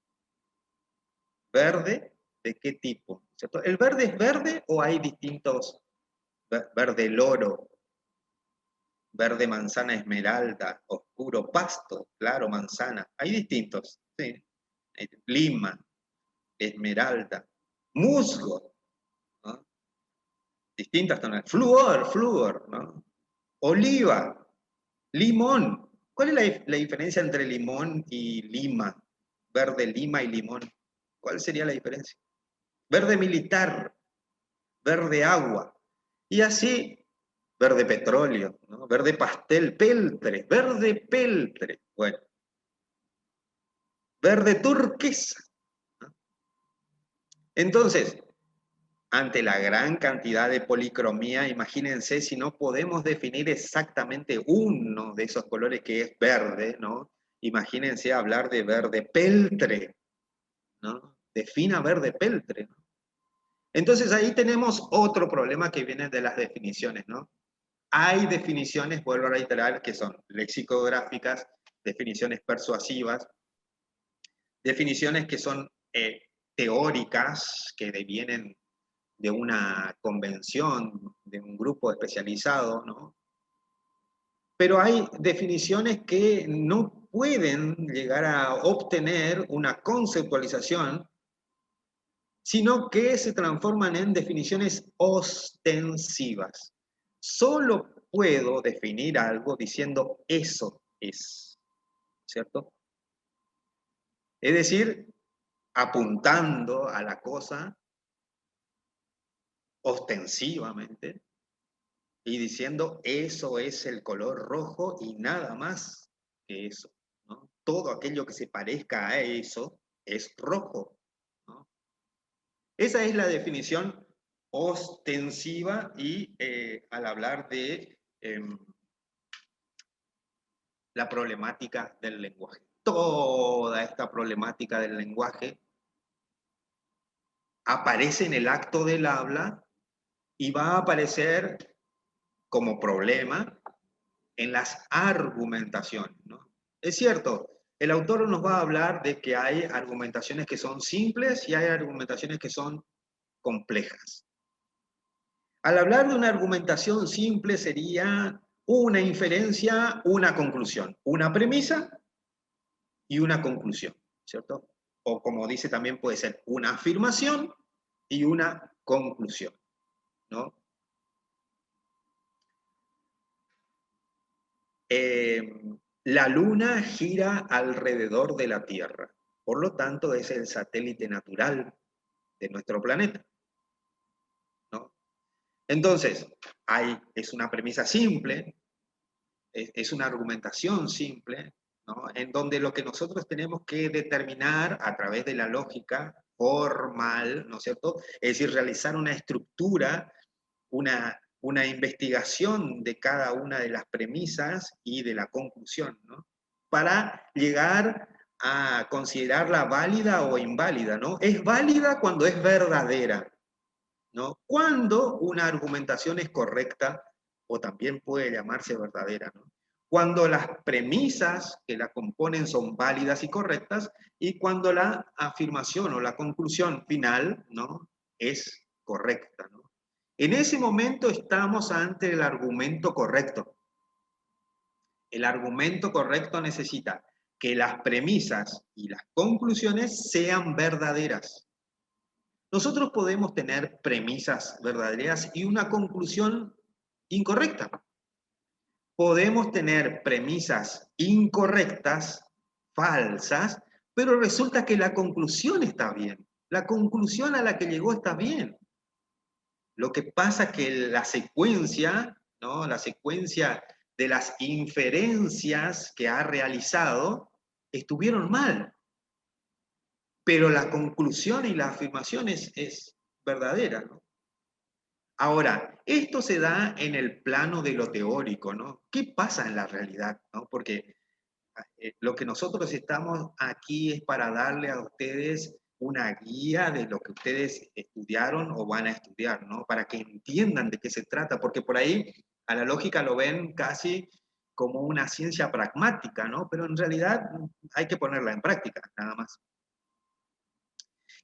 ¿Verde? ¿De qué tipo? ¿Cierto? ¿El verde es verde o hay distintos? Verde loro, verde manzana esmeralda, oscuro pasto, claro, manzana. Hay distintos, sí. Lima, esmeralda, musgo, ¿no? Distintas tonalidades. Flúor, ¿no? Oliva, limón. ¿Cuál es la diferencia entre limón y lima? Verde lima y limón. ¿Cuál sería la diferencia? Verde militar, verde agua. Y así, verde petróleo, ¿no? Verde pastel, peltre, verde peltre. Bueno, verde turquesa, ¿no? Entonces, ante la gran cantidad de policromía, imagínense si no podemos definir exactamente uno de esos colores que es verde, ¿no? Imagínense hablar de verde peltre, ¿no? Defina verde peltre, ¿no? Entonces ahí tenemos otro problema que viene de las definiciones, ¿no? Hay definiciones, vuelvo a reiterar, que son lexicográficas, definiciones persuasivas, definiciones que son teóricas, que devienen de una convención, de un grupo especializado, ¿no? Pero hay definiciones que no pueden llegar a obtener una conceptualización, sino que se transforman en definiciones ostensivas. Solo puedo definir algo diciendo eso es, ¿cierto? Es decir, apuntando a la cosa ostensivamente y diciendo eso es el color rojo y nada más que eso, ¿no? Todo aquello que se parezca a eso es rojo, ¿no? Esa es la definición ostensiva y al hablar de la problemática del lenguaje. Toda esta problemática del lenguaje aparece en el acto del habla y va a aparecer como problema en las argumentaciones, ¿no? Es cierto, el autor nos va a hablar de que hay argumentaciones que son simples y hay argumentaciones que son complejas. Al hablar de una argumentación simple sería una inferencia, una conclusión, una premisa y una conclusión, ¿cierto? O como dice también puede ser una afirmación y una conclusión, ¿no? La Luna gira alrededor de la Tierra, por lo tanto es el satélite natural de nuestro planeta, ¿no? Entonces, es una premisa simple, es una argumentación simple, ¿no? En donde lo que nosotros tenemos que determinar a través de la lógica formal, ¿no es cierto? Es decir, realizar una estructura, una investigación de cada una de las premisas y de la conclusión, ¿no? Para llegar a considerarla válida o inválida, ¿no? Es válida cuando es verdadera, ¿no? Cuando una argumentación es correcta o también puede llamarse verdadera, ¿no? Cuando las premisas que la componen son válidas y correctas y cuando la afirmación o la conclusión final, ¿no? Es correcta, ¿no? En ese momento estamos ante el argumento correcto. El argumento correcto necesita que las premisas y las conclusiones sean verdaderas. Nosotros podemos tener premisas verdaderas y una conclusión incorrecta. Podemos tener premisas incorrectas, falsas, pero resulta que la conclusión está bien. La conclusión a la que llegó está bien. Lo que pasa es que la secuencia, ¿no? La secuencia de las inferencias que ha realizado estuvieron mal, pero la conclusión y la afirmación es verdadera, ¿no? Ahora, esto se da en el plano de lo teórico, ¿no? ¿Qué pasa en la realidad, ¿no? Porque lo que nosotros estamos aquí es para darle a ustedes una guía de lo que ustedes estudiaron o van a estudiar, ¿no? Para que entiendan de qué se trata, porque por ahí a la lógica lo ven casi como una ciencia pragmática, ¿no? Pero en realidad hay que ponerla en práctica, nada más.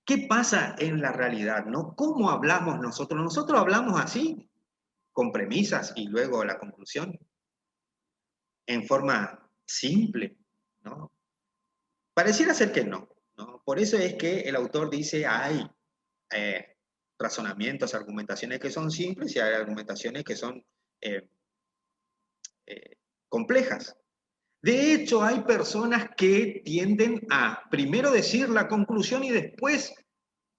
¿Qué pasa en la realidad, no? ¿Cómo hablamos nosotros? Nosotros hablamos así, con premisas y luego la conclusión, en forma simple, ¿no? Pareciera ser que no, ¿no? Por eso es que el autor dice, hay eh, razonamientos, argumentaciones que son simples y hay argumentaciones que son eh, complejas. De hecho, hay personas que tienden a primero decir la conclusión y después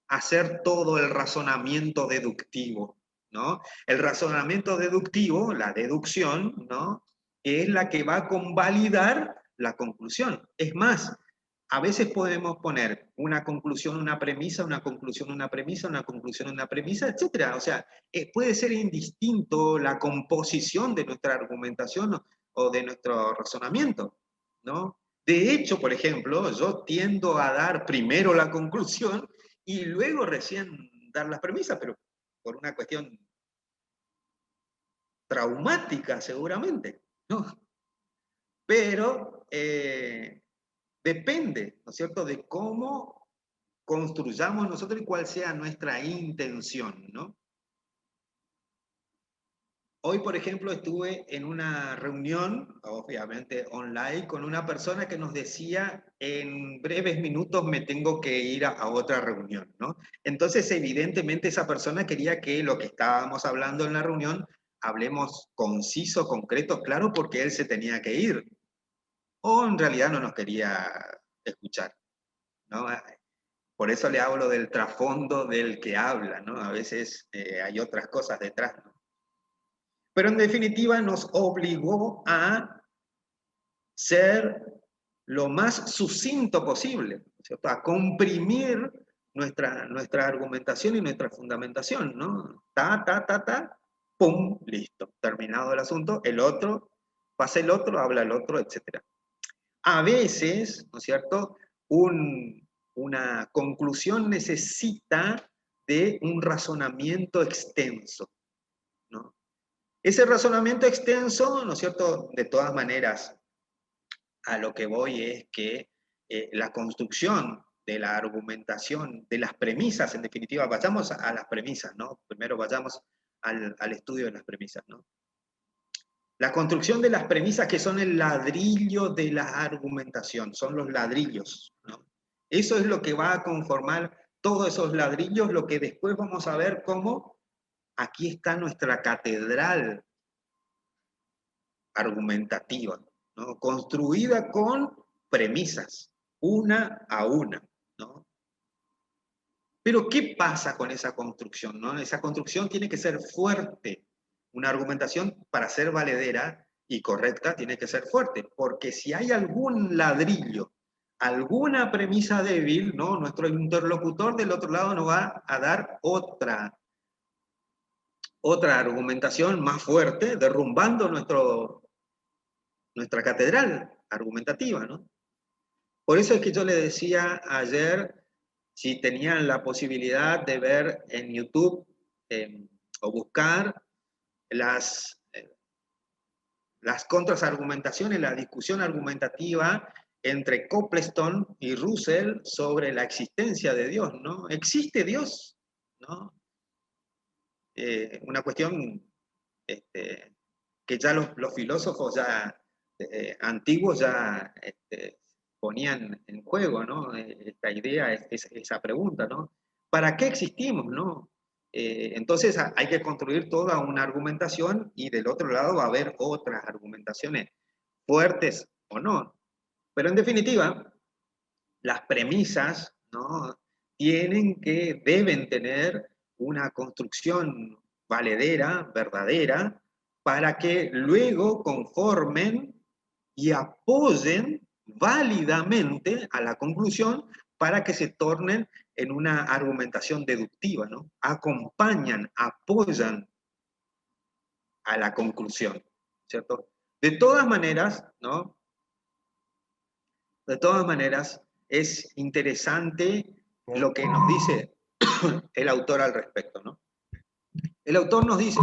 hacer todo el razonamiento deductivo, ¿no? El razonamiento deductivo, la deducción, ¿no? Es la que va a convalidar la conclusión. Es más, a veces podemos poner una conclusión, una premisa, una conclusión, una premisa, una conclusión, una premisa, etcétera. O sea, puede ser indistinto la composición de nuestra argumentación o de nuestro razonamiento, ¿no? De hecho, por ejemplo, yo tiendo a dar primero la conclusión y luego recién dar las premisas, pero por una cuestión traumática seguramente, ¿no? Pero depende, ¿no es cierto?, de cómo construyamos nosotros y cuál sea nuestra intención, ¿no? Hoy, por ejemplo, estuve en una reunión, obviamente online, con una persona que nos decía, en breves minutos me tengo que ir a otra reunión, ¿no? Entonces, evidentemente, esa persona quería que lo que estábamos hablando en la reunión, hablemos conciso, concreto, claro, porque él se tenía que ir. O en realidad no nos quería escuchar, ¿no? Por eso le hablo del trasfondo del que habla, ¿no? A veces hay otras cosas detrás, ¿no? Pero en definitiva nos obligó a ser lo más sucinto posible, ¿cierto? A comprimir nuestra argumentación y nuestra fundamentación, ¿no? Pum, listo, terminado el asunto, el otro, pasa el otro, habla el otro, etc. A veces, ¿no es cierto?, una conclusión necesita de un razonamiento extenso, ¿no? Ese razonamiento extenso, ¿no es cierto?, de todas maneras, a lo que voy es que la construcción de la argumentación, de las premisas, en definitiva, vayamos a las premisas, ¿no? Primero vayamos al estudio de las premisas, ¿no? La construcción de las premisas que son el ladrillo de la argumentación, son los ladrillos, ¿no? Eso es lo que va a conformar todos esos ladrillos, lo que después vamos a ver cómo aquí está nuestra catedral argumentativa, ¿no? Construida con premisas, una a una, ¿no? Pero ¿qué pasa con esa construcción, no? Esa construcción tiene que ser fuerte. Una argumentación, para ser valedera y correcta, tiene que ser fuerte, porque si hay algún ladrillo, alguna premisa débil, ¿no?, nuestro interlocutor del otro lado nos va a dar otra argumentación más fuerte, derrumbando nuestra catedral argumentativa, ¿no? Por eso es que yo le decía ayer, si tenían la posibilidad de ver en YouTube o buscar las contraargumentaciones, la discusión argumentativa entre Copleston y Russell sobre la existencia de Dios, ¿no? ¿Existe Dios? ¿No? Una cuestión que ya los filósofos ya antiguos ya ponían en juego, ¿no? Esta idea, esa pregunta, ¿no? ¿Para qué existimos, no? Entonces hay que construir toda una argumentación y del otro lado va a haber otras argumentaciones fuertes o no. Pero en definitiva, las premisas, ¿no?, deben tener una construcción valedera, verdadera, para que luego conformen y apoyen válidamente a la conclusión para que se tornen en una argumentación deductiva, ¿no? Acompañan, apoyan a la conclusión, ¿cierto? De todas maneras, ¿no? De todas maneras, es interesante lo que nos dice el autor al respecto, ¿no? El autor nos dice,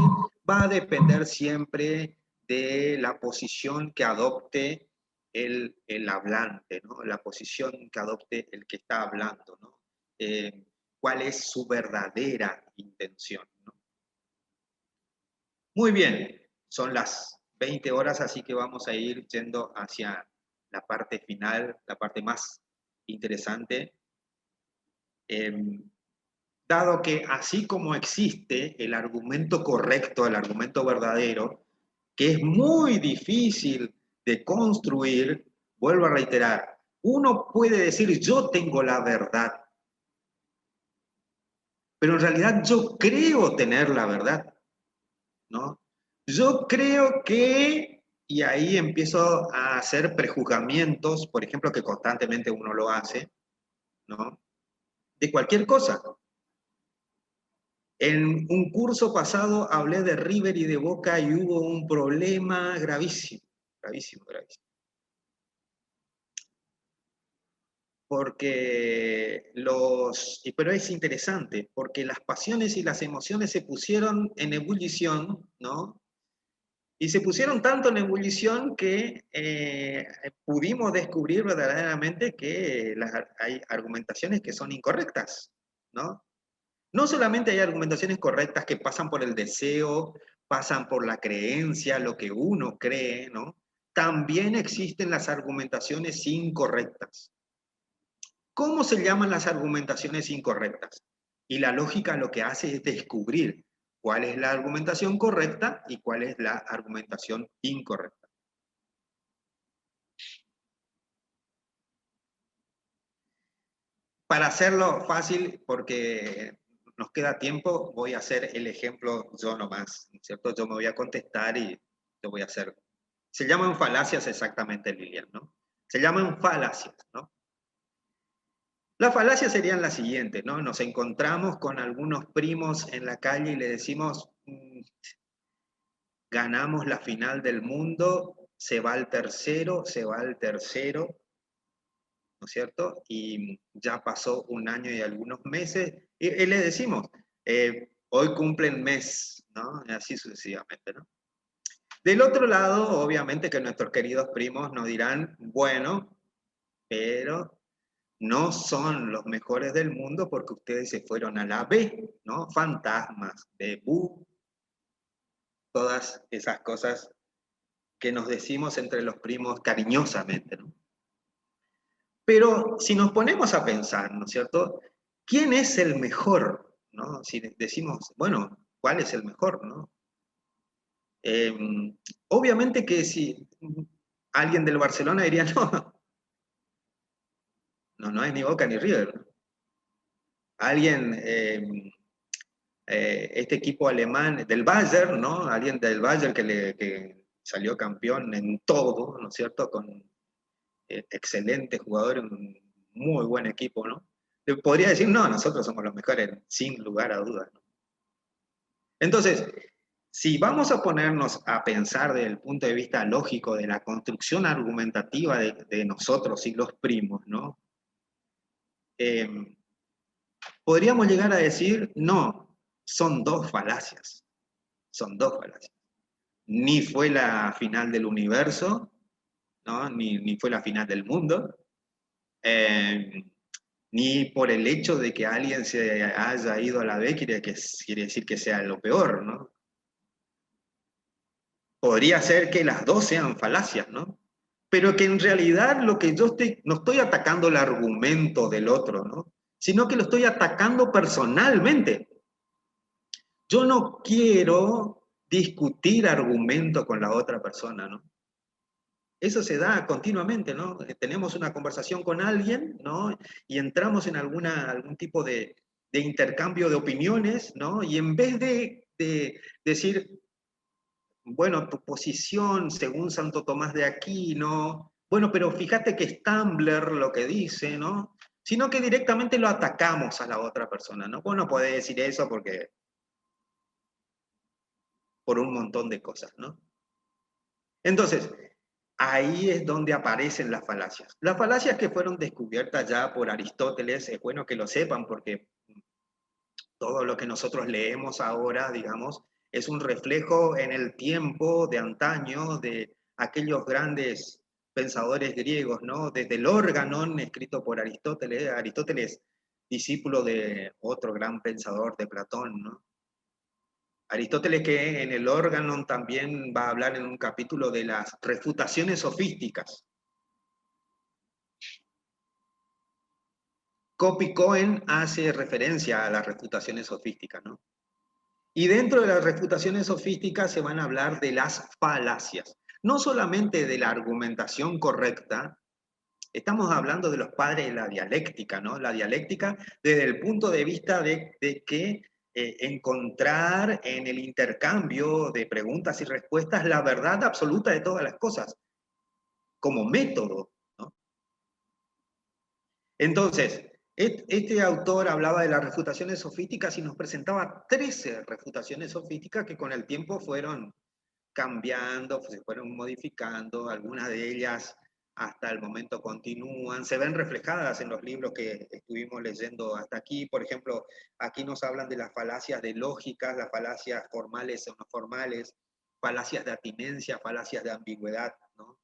va a depender siempre de la posición que adopte el hablante, ¿no? La posición que adopte el que está hablando, ¿no? ¿Cuál es su verdadera intención, ¿no? Muy bien, son las 20 horas, así que vamos a ir yendo hacia la parte final, la parte más interesante. Dado que así como existe el argumento correcto, el argumento verdadero, que es muy difícil de construir, vuelvo a reiterar, uno puede decir yo tengo la verdad, pero en realidad yo creo tener la verdad, ¿no? Yo creo que, y ahí empiezo a hacer prejuzgamientos, por ejemplo, que constantemente uno lo hace, ¿no? De cualquier cosa. En un curso pasado hablé de River y de Boca y hubo un problema gravísimo, gravísimo, gravísimo. Pero es interesante, porque las pasiones y las emociones se pusieron en ebullición, ¿no? Y se pusieron tanto en ebullición que pudimos descubrir verdaderamente que hay argumentaciones que son incorrectas, ¿no? No solamente hay argumentaciones correctas que pasan por el deseo, pasan por la creencia, lo que uno cree, ¿no? También existen las argumentaciones incorrectas. ¿Cómo se llaman las argumentaciones incorrectas? Y la lógica lo que hace es descubrir cuál es la argumentación correcta y cuál es la argumentación incorrecta. Para hacerlo fácil, porque nos queda tiempo, voy a hacer el ejemplo yo nomás, ¿cierto? Yo me voy a contestar y lo voy a hacer. Se llaman falacias exactamente, Lilian, ¿no? Se llaman falacias, ¿no? Las falacias serían las siguientes, ¿no? Nos encontramos con algunos primos en la calle y le decimos, ganamos la final del mundo, se va al tercero, ¿no es cierto? Y ya pasó un año y algunos meses, y le decimos, hoy cumplen mes, ¿no? Y así sucesivamente, ¿no? Del otro lado, obviamente que nuestros queridos primos nos dirán, bueno, pero no son los mejores del mundo porque ustedes se fueron a la B, ¿no? Fantasmas, debut, todas esas cosas que nos decimos entre los primos cariñosamente, ¿no? Pero si nos ponemos a pensar, ¿no es cierto? ¿Quién es el mejor? ¿No? Si decimos, bueno, ¿cuál es el mejor? ¿No? Eh, obviamente que si alguien del Barcelona diría, no es ni Boca ni River. Alguien, este equipo alemán del Bayern, ¿no? Alguien del Bayern que salió campeón en todo, ¿no es cierto? Con excelentes jugadores, un muy buen equipo, ¿no? Podría decir, no, nosotros somos los mejores, sin lugar a dudas, ¿no? Entonces, si vamos a ponernos a pensar desde el punto de vista lógico de la construcción argumentativa de nosotros y los primos, ¿no? Podríamos llegar a decir, no, son dos falacias, son dos falacias. Ni fue la final del universo, ¿no? Ni fue la final del mundo, ni por el hecho de que alguien se haya ido a la B quiere decir que sea lo peor, ¿no? Podría ser que las dos sean falacias, ¿no? Pero que en realidad lo que no estoy atacando el argumento del otro, ¿no? Sino que lo estoy atacando personalmente. Yo no quiero discutir argumento con la otra persona, ¿no? Eso se da continuamente, ¿no? Tenemos una conversación con alguien, ¿no? Y entramos en algún tipo de intercambio de opiniones, ¿no? Y en vez de decir, bueno, tu posición según Santo Tomás de Aquino, bueno, pero fíjate que es Tumblr lo que dice, ¿no? Sino que directamente lo atacamos a la otra persona, ¿no? Vos no podés decir eso porque, por un montón de cosas, ¿no? Entonces, ahí es donde aparecen las falacias. Las falacias que fueron descubiertas ya por Aristóteles, es bueno que lo sepan porque todo lo que nosotros leemos ahora, digamos, es un reflejo en el tiempo de antaño de aquellos grandes pensadores griegos, ¿no? Desde el Órganon, escrito por Aristóteles, Aristóteles, discípulo de otro gran pensador de Platón, ¿no? Aristóteles que en el Órganon también va a hablar en un capítulo de las refutaciones sofísticas. Copy Cohen hace referencia a las refutaciones sofísticas, ¿no? Y dentro de las refutaciones sofísticas se van a hablar de las falacias, no solamente de la argumentación correcta, estamos hablando de los padres de la dialéctica, ¿no? La dialéctica desde el punto de vista de que encontrar en el intercambio de preguntas y respuestas la verdad absoluta de todas las cosas, como método, ¿no? Entonces, este autor hablaba de las refutaciones sofísticas y nos presentaba 13 refutaciones sofísticas que con el tiempo fueron cambiando, se fueron modificando, algunas de ellas hasta el momento continúan, se ven reflejadas en los libros que estuvimos leyendo hasta aquí. Por ejemplo, aquí nos hablan de las falacias de lógica, las falacias formales o no formales, falacias de atinencia, falacias de ambigüedad, ¿no?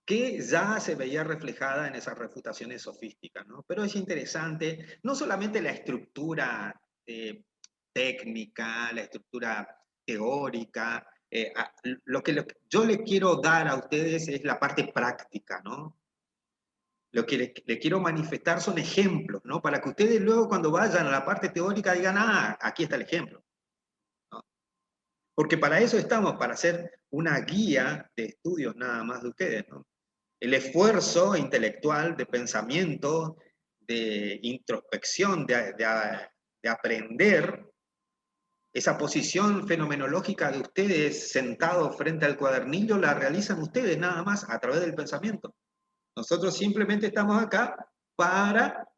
Que ya se veía reflejada en esas refutaciones sofísticas, ¿no? Pero es interesante, no solamente la estructura técnica, la estructura teórica, lo que yo les quiero dar a ustedes es la parte práctica, ¿no? Lo que les quiero manifestar son ejemplos, ¿no? Para que ustedes luego cuando vayan a la parte teórica digan, ah, aquí está el ejemplo, ¿no? Porque para eso estamos, para hacer una guía de estudios nada más de ustedes, ¿no? El esfuerzo intelectual de pensamiento, de introspección, de aprender, esa posición fenomenológica de ustedes sentados frente al cuadernillo la realizan ustedes nada más a través del pensamiento. Nosotros simplemente estamos acá para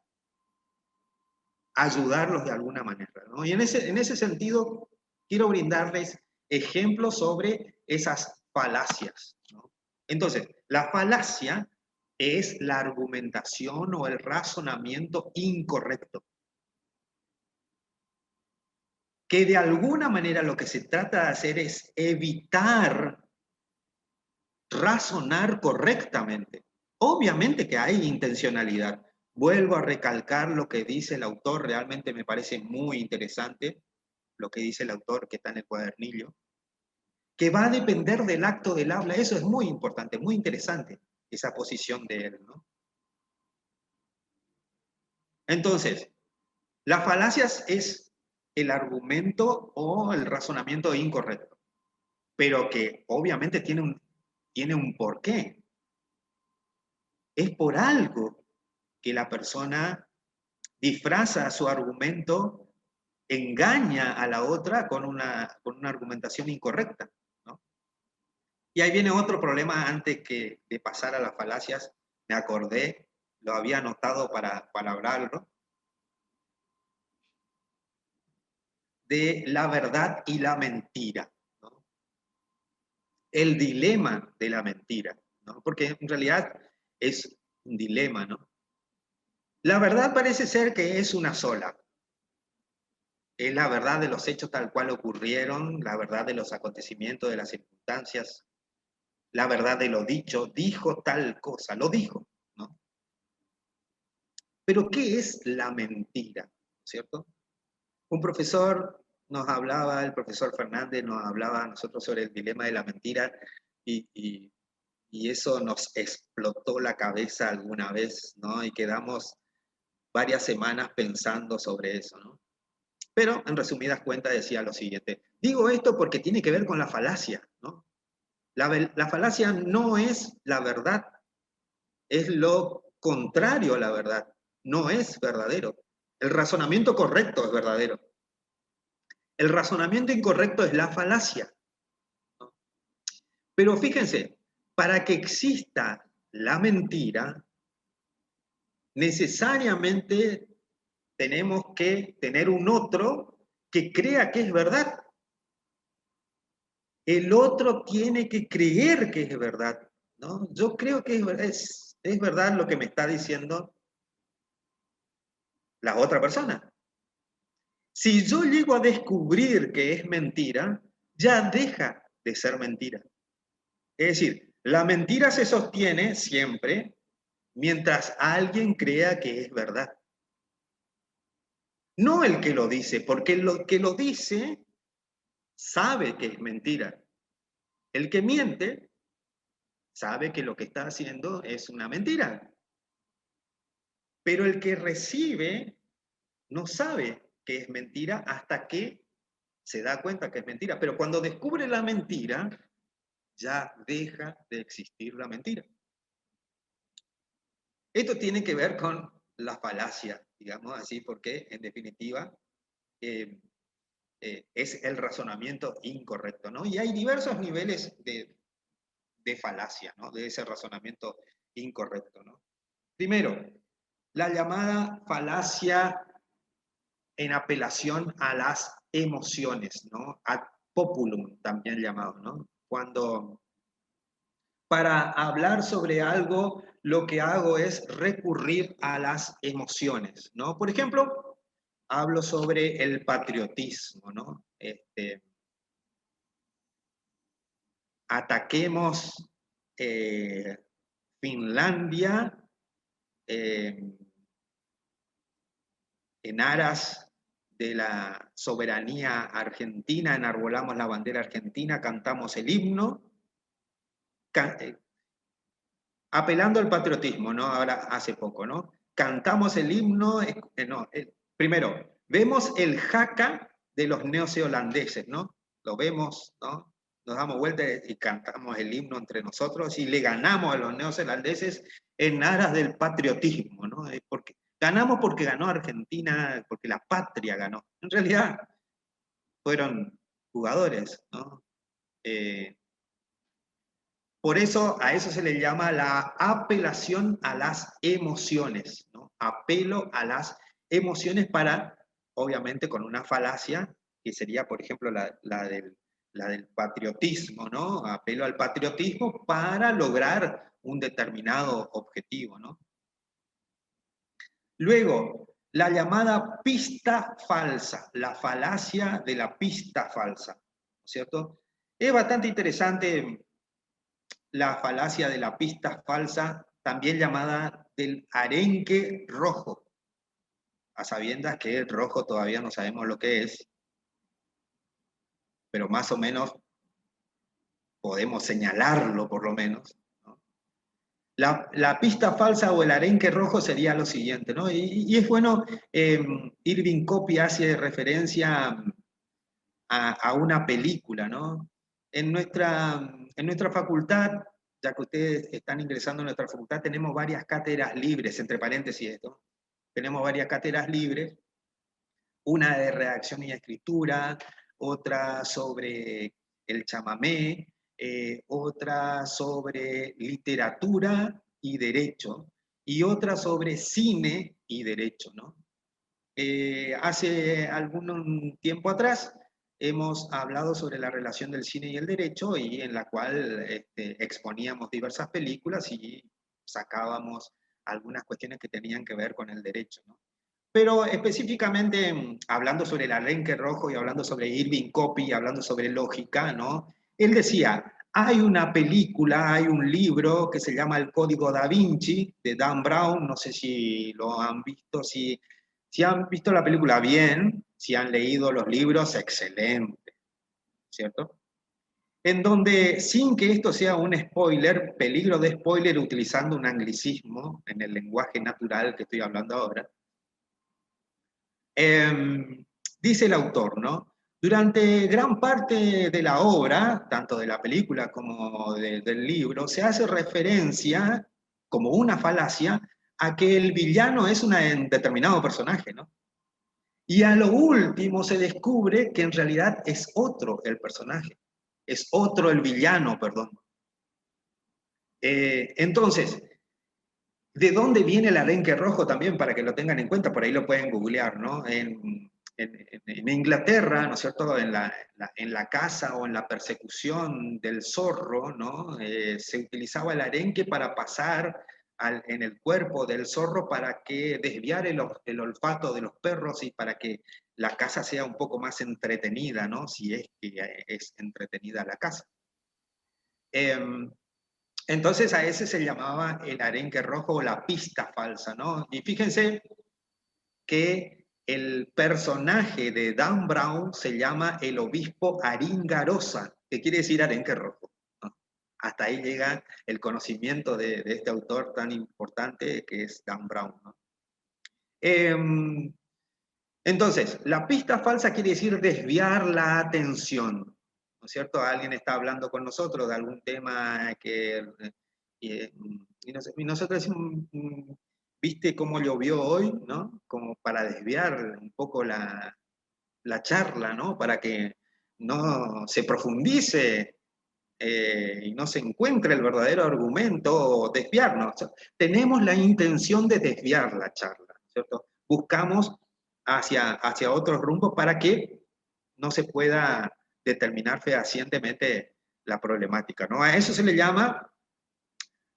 ayudarlos de alguna manera, ¿no? Y en ese sentido quiero brindarles ejemplos sobre esas falacias, ¿no? Entonces, la falacia es la argumentación o el razonamiento incorrecto, que de alguna manera lo que se trata de hacer es evitar razonar correctamente. Obviamente que hay intencionalidad. Vuelvo a recalcar lo que dice el autor, realmente me parece muy interesante lo que dice el autor que está en el cuadernillo, que va a depender del acto del habla. Eso es muy importante, muy interesante, esa posición de él, ¿no? Entonces, las falacias es el argumento o el razonamiento incorrecto, pero que obviamente tiene un porqué. Es por algo que la persona disfraza su argumento, engaña a la otra con una argumentación incorrecta, ¿no? Y ahí viene otro problema antes de pasar a las falacias, me acordé, lo había anotado para hablarlo, de la verdad y la mentira, ¿no? El dilema de la mentira, ¿no? Porque en realidad es un dilema, ¿no? La verdad parece ser que es una sola. Es la verdad de los hechos tal cual ocurrieron, la verdad de los acontecimientos, de las circunstancias, la verdad de lo dicho, dijo tal cosa, lo dijo, ¿no? Pero ¿qué es la mentira? ¿Cierto? Un profesor nos hablaba, el profesor Fernández nos hablaba a nosotros sobre el dilema de la mentira y, y, y eso nos explotó la cabeza alguna vez, ¿no? Y quedamos varias semanas pensando sobre eso, ¿no? Pero en resumidas cuentas decía lo siguiente, digo esto porque tiene que ver con la falacia, ¿no? La falacia no es la verdad, es lo contrario a la verdad, no es verdadero. El razonamiento correcto es verdadero. El razonamiento incorrecto es la falacia, ¿no? Pero fíjense, para que exista la mentira, necesariamente tenemos que tener un otro que crea que es verdad. El otro tiene que creer que es verdad, ¿no? Yo creo que es verdad lo que me está diciendo la otra persona. Si yo llego a descubrir que es mentira, ya deja de ser mentira. Es decir, la mentira se sostiene siempre mientras alguien crea que es verdad. No el que lo dice, porque el que lo dice sabe que es mentira. El que miente sabe que lo que está haciendo es una mentira. Pero el que recibe no sabe que es mentira hasta que se da cuenta que es mentira. Pero cuando descubre la mentira, ya deja de existir la mentira. Esto tiene que ver con la falacia, digamos así, porque en definitiva eh, es el razonamiento incorrecto, ¿no? Y hay diversos niveles de falacia, ¿no? De ese razonamiento incorrecto, ¿no? Primero, la llamada falacia en apelación a las emociones, ¿no? Ad populum, también llamado, ¿no? Cuando para hablar sobre algo, lo que hago es recurrir a las emociones, ¿no? Por ejemplo, hablo sobre el patriotismo, ¿no? Ataquemos Finlandia eh, en aras de la soberanía argentina, enarbolamos la bandera argentina, cantamos el himno, apelando al patriotismo, ¿no? Ahora, hace poco, ¿no? Cantamos el himno, no, primero, vemos el jaca de los neozelandeses, ¿no? Lo vemos, ¿no? Nos damos vuelta y cantamos el himno entre nosotros y le ganamos a los neozelandeses en aras del patriotismo, ¿no? Porque, ganamos porque ganó Argentina, porque la patria ganó. En realidad, fueron jugadores, ¿no? Por eso a eso se le llama la apelación a las emociones, ¿no? Apelo a las emociones para, obviamente con una falacia, que sería, por ejemplo, la del patriotismo, ¿no? Apelo al patriotismo para lograr un determinado objetivo, ¿no? Luego, la llamada pista falsa, la falacia de la pista falsa, ¿cierto? Es bastante interesante la falacia de la pista falsa, también llamada del arenque rojo, a sabiendas que el rojo todavía no sabemos lo que es, pero más o menos podemos señalarlo por lo menos, ¿no? La pista falsa o el arenque rojo sería lo siguiente, ¿no? Y es bueno, Irving Copy hace referencia a una película, ¿no? En nuestra facultad, ya que ustedes están ingresando en nuestra facultad, tenemos varias cátedras libres, entre paréntesis esto, tenemos varias cátedras libres, una de redacción y escritura, otra sobre el chamamé, otra sobre literatura y derecho, y otra sobre cine y derecho, ¿no? Hace algún tiempo atrás hemos hablado sobre la relación del cine y el derecho y en la cual exponíamos diversas películas y sacábamos algunas cuestiones que tenían que ver con el derecho, ¿no? Pero específicamente hablando sobre el arenque rojo y hablando sobre Irving Copy, hablando sobre lógica, ¿no? Él decía, hay una película, hay un libro que se llama El Código Da Vinci, de Dan Brown, no sé si lo han visto, si han visto la película bien, si han leído los libros, excelente, ¿cierto? En donde, sin que esto sea un spoiler, peligro de spoiler utilizando un anglicismo en el lenguaje natural que estoy hablando ahora, dice el autor, ¿no? Durante gran parte de la obra, tanto de la película como del libro, se hace referencia, como una falacia, a que el villano es un determinado personaje, ¿no? Y a lo último se descubre que en realidad es otro el personaje, es otro el villano, perdón. Entonces, ¿de dónde viene el arenque rojo también? Para que lo tengan en cuenta, por ahí lo pueden googlear, ¿no? En Inglaterra, ¿no es cierto? En la caza o en la persecución del zorro, ¿no? Se utilizaba el arenque para pasar en el cuerpo del zorro para que desviar el olfato de los perros y para que la caza sea un poco más entretenida, ¿no? Si es que es entretenida la caza. Entonces a ese se llamaba el arenque rojo o la pista falsa, ¿no? Y fíjense que el personaje de Dan Brown se llama el obispo Aringarosa, que quiere decir arenque rojo, ¿no? Hasta ahí llega el conocimiento de este autor tan importante que es Dan Brown, ¿no? Entonces, la pista falsa quiere decir desviar la atención, ¿no es cierto? Alguien está hablando con nosotros de algún tema y nosotros decimos, ¿viste cómo llovió hoy? ¿No? Como para desviar un poco la charla, ¿no? Para que no se profundice y no se encuentre el verdadero argumento o desviarnos. O sea, tenemos la intención de desviar la charla, ¿cierto? Buscamos hacia otros rumbos para que no se pueda determinar fehacientemente la problemática, ¿no? A eso se le llama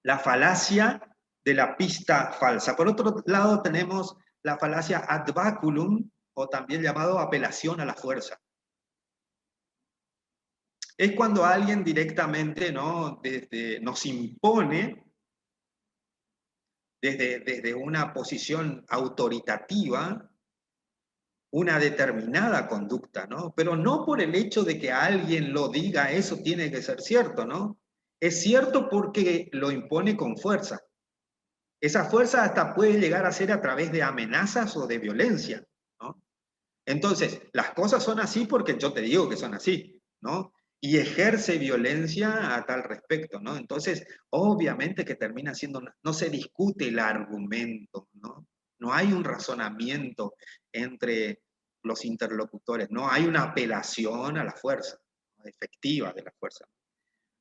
la falacia de la pista falsa. Por otro lado tenemos la falacia ad baculum, o también llamado apelación a la fuerza. Es cuando alguien directamente, ¿no? Nos impone desde una posición autoritativa una determinada conducta, ¿no? Pero no por el hecho de que alguien lo diga, eso tiene que ser cierto, ¿no? Es cierto porque lo impone con fuerza. Esa fuerza hasta puede llegar a ser a través de amenazas o de violencia, ¿no? Entonces, las cosas son así porque yo te digo que son así, ¿no? Y ejerce violencia a tal respecto, ¿no? Entonces, obviamente que termina siendo, no se discute el argumento, ¿no? No hay un razonamiento entre los interlocutores, no hay una apelación a la fuerza, ¿no? Efectiva de la fuerza.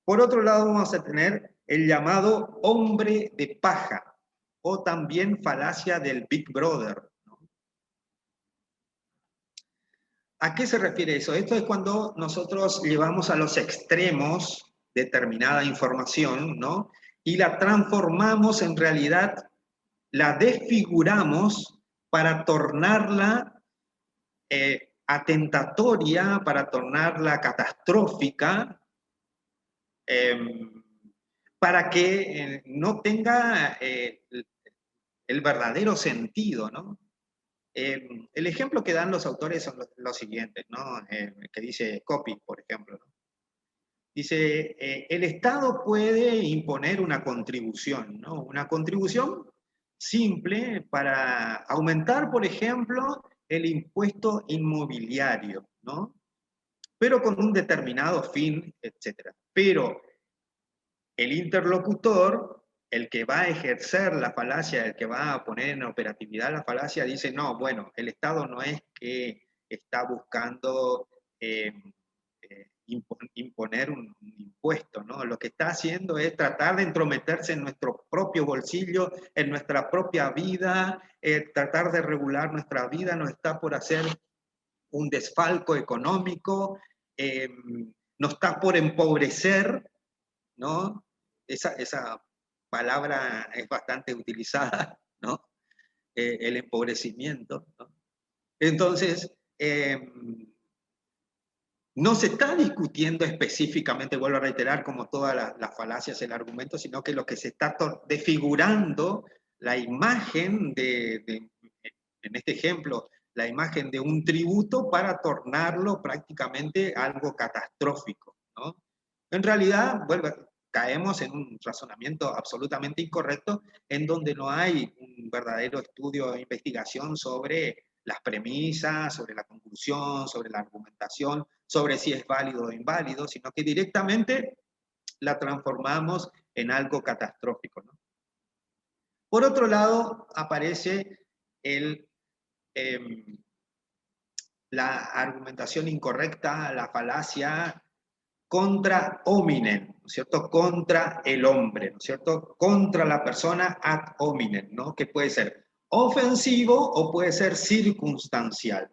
Por otro lado, vamos a tener el llamado hombre de paja, o también falacia del Big Brother. ¿A qué se refiere eso? Esto es cuando nosotros llevamos a los extremos determinada información, ¿no? Y la transformamos en realidad, la desfiguramos para tornarla atentatoria, para tornarla catastrófica, eh, para que no tenga el verdadero sentido, ¿no? El ejemplo que dan los autores son los siguientes, ¿no? Que dice Copy, por ejemplo, ¿no? Dice, el Estado puede imponer una contribución, ¿no? Una contribución simple para aumentar, por ejemplo, el impuesto inmobiliario, ¿no? Pero con un determinado fin, etc. Pero el interlocutor, el que va a ejercer la falacia, el que va a poner en operatividad la falacia, dice, no, bueno, el Estado no es que está buscando imponer un impuesto, ¿no? Lo que está haciendo es tratar de entrometerse en nuestro propio bolsillo, en nuestra propia vida, tratar de regular nuestra vida, no está por hacer un desfalco económico, no está por empobrecer, ¿no? Esa palabra es bastante utilizada, ¿no? El empobrecimiento, ¿no? Entonces, no se está discutiendo específicamente, vuelvo a reiterar, como todas las falacias, el argumento, sino que lo que se está desfigurando la imagen en este ejemplo, la imagen de un tributo para tornarlo prácticamente algo catastrófico, ¿no? En realidad, caemos en un razonamiento absolutamente incorrecto en donde no hay un verdadero estudio e investigación sobre las premisas, sobre la conclusión, sobre la argumentación, sobre si es válido o inválido, sino que directamente la transformamos en algo catastrófico, ¿no? Por otro lado, aparece el la argumentación incorrecta, la falacia contra hominem, ¿no es cierto? Contra el hombre, ¿no es cierto? Contra la persona ad hominem, ¿no? Que puede ser ofensivo o puede ser circunstancial.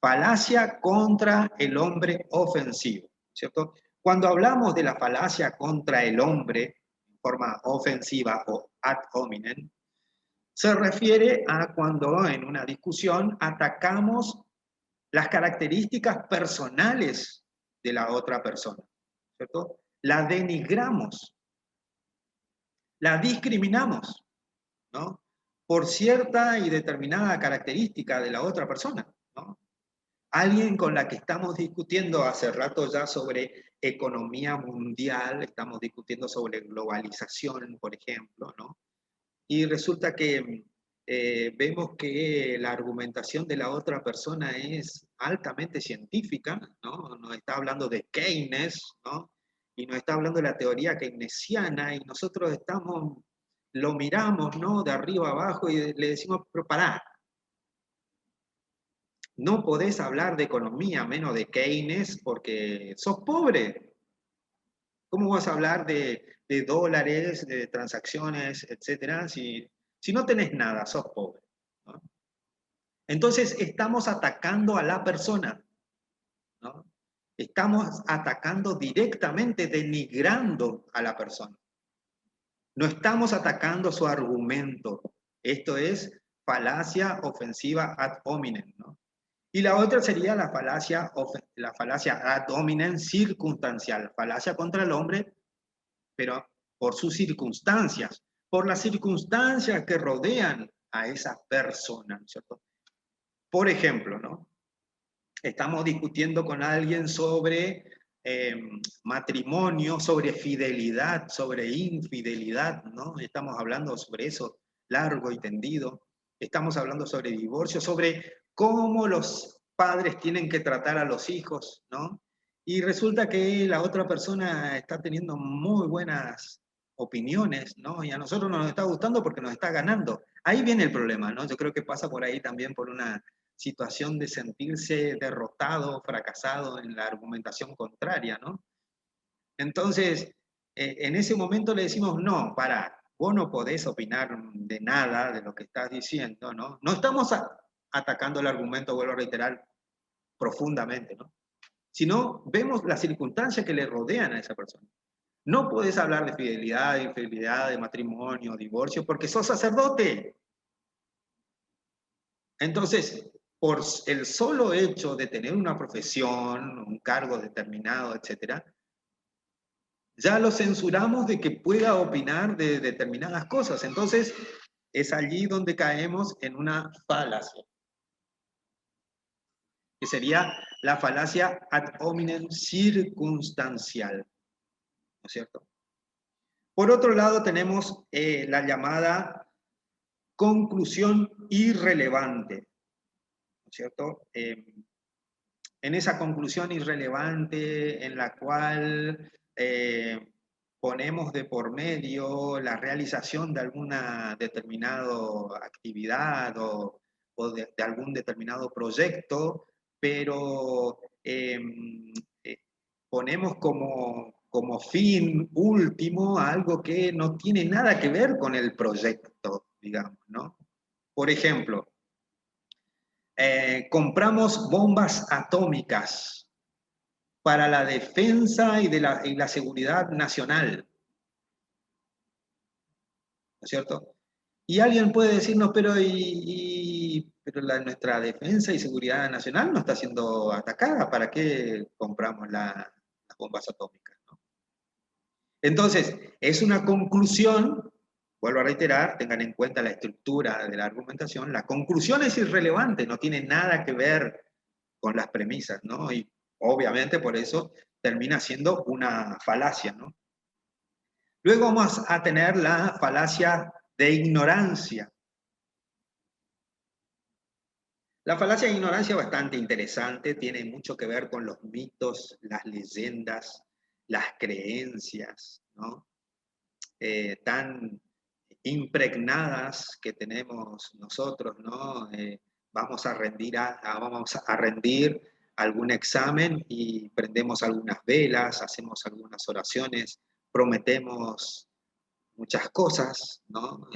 Falacia contra el hombre ofensivo, ¿cierto? Cuando hablamos de la falacia contra el hombre en forma ofensiva o ad hominem, se refiere a cuando en una discusión atacamos las características personales de la otra persona, ¿cierto? La denigramos, la discriminamos, ¿no? Por cierta y determinada característica de la otra persona, ¿no? Alguien con la que estamos discutiendo hace rato ya sobre economía mundial, estamos discutiendo sobre globalización, por ejemplo, ¿no? Y resulta que vemos que la argumentación de la otra persona es altamente científica, ¿no? Nos está hablando de Keynes, ¿no? Y nos está hablando de la teoría keynesiana y nosotros lo miramos, ¿no? De arriba abajo y le decimos, pero pará, no podés hablar de economía menos de Keynes porque sos pobre. ¿Cómo vas a hablar de dólares, de transacciones, etcétera, si no tenés nada, sos pobre, ¿no? Entonces estamos atacando a la persona, ¿no? Estamos atacando directamente, denigrando a la persona. No estamos atacando su argumento. Esto es falacia ofensiva ad hominem, ¿no? Y la otra sería la falacia ad hominem circunstancial, falacia contra el hombre, pero por sus circunstancias, por las circunstancias que rodean a esa persona, ¿cierto? Por ejemplo, ¿no? Estamos discutiendo con alguien sobre matrimonio, sobre fidelidad, sobre infidelidad, ¿no? Estamos hablando sobre eso largo y tendido. Estamos hablando sobre divorcio, sobre cómo los padres tienen que tratar a los hijos, ¿no? Y resulta que la otra persona está teniendo muy buenas opiniones, ¿no? Y a nosotros nos está gustando porque nos está ganando. Ahí viene el problema, ¿no? Yo creo que pasa por ahí también por una situación de sentirse derrotado, fracasado en la argumentación contraria, ¿no? Entonces, en ese momento le decimos, no, para, vos no podés opinar de nada de lo que estás diciendo, ¿no? No estamos atacando el argumento, vuelvo a reiterar, profundamente, ¿no? Sino vemos las circunstancias que le rodean a esa persona. No podés hablar de fidelidad, de infidelidad, de matrimonio, divorcio, porque sos sacerdote. Entonces, por el solo hecho de tener una profesión, un cargo determinado, etcétera, ya lo censuramos de que pueda opinar de determinadas cosas. Entonces, es allí donde caemos en una falacia, que sería la falacia ad hominem circunstancial, ¿no es cierto? Por otro lado, tenemos la llamada conclusión irrelevante, ¿no es cierto? En esa conclusión irrelevante en la cual ponemos de por medio la realización de alguna determinada actividad o de algún determinado proyecto, pero ponemos como fin último algo que no tiene nada que ver con el proyecto, digamos, ¿no? Por ejemplo, compramos bombas atómicas para la defensa y la seguridad nacional, ¿no es cierto? Y alguien puede decirnos, pero, nuestra defensa y seguridad nacional no está siendo atacada, ¿para qué compramos las bombas atómicas, ¿no? Entonces, es una conclusión, vuelvo a reiterar, tengan en cuenta la estructura de la argumentación, la conclusión es irrelevante, no tiene nada que ver con las premisas, ¿no? Y obviamente por eso termina siendo una falacia, ¿no? Luego vamos a tener la falacia de ignorancia. La falacia de ignorancia es bastante interesante, tiene mucho que ver con los mitos, las leyendas, las creencias, ¿no? Tan impregnadas que tenemos nosotros, ¿no? vamos a rendir algún examen y prendemos algunas velas, hacemos algunas oraciones, prometemos muchas cosas, ¿no?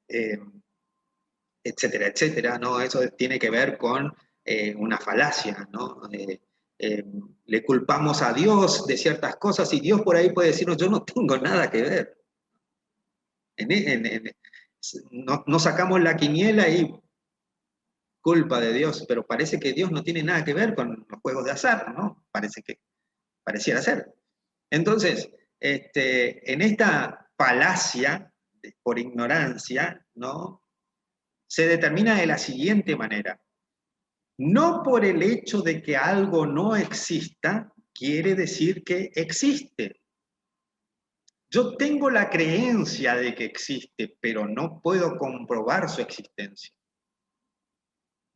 Eh, etcétera, etcétera, ¿no? Eso tiene que ver con una falacia, ¿no? Le culpamos a Dios de ciertas cosas y Dios por ahí puede decirnos, yo no tengo nada que ver. No sacamos la quiniela y culpa de Dios, pero parece que Dios no tiene nada que ver con los juegos de azar, ¿no? Pareciera ser. Entonces, en esta falacia por ignorancia, ¿no? Se determina de la siguiente manera. No por el hecho de que algo no exista, quiere decir que existe. Yo tengo la creencia de que existe, pero no puedo comprobar su existencia,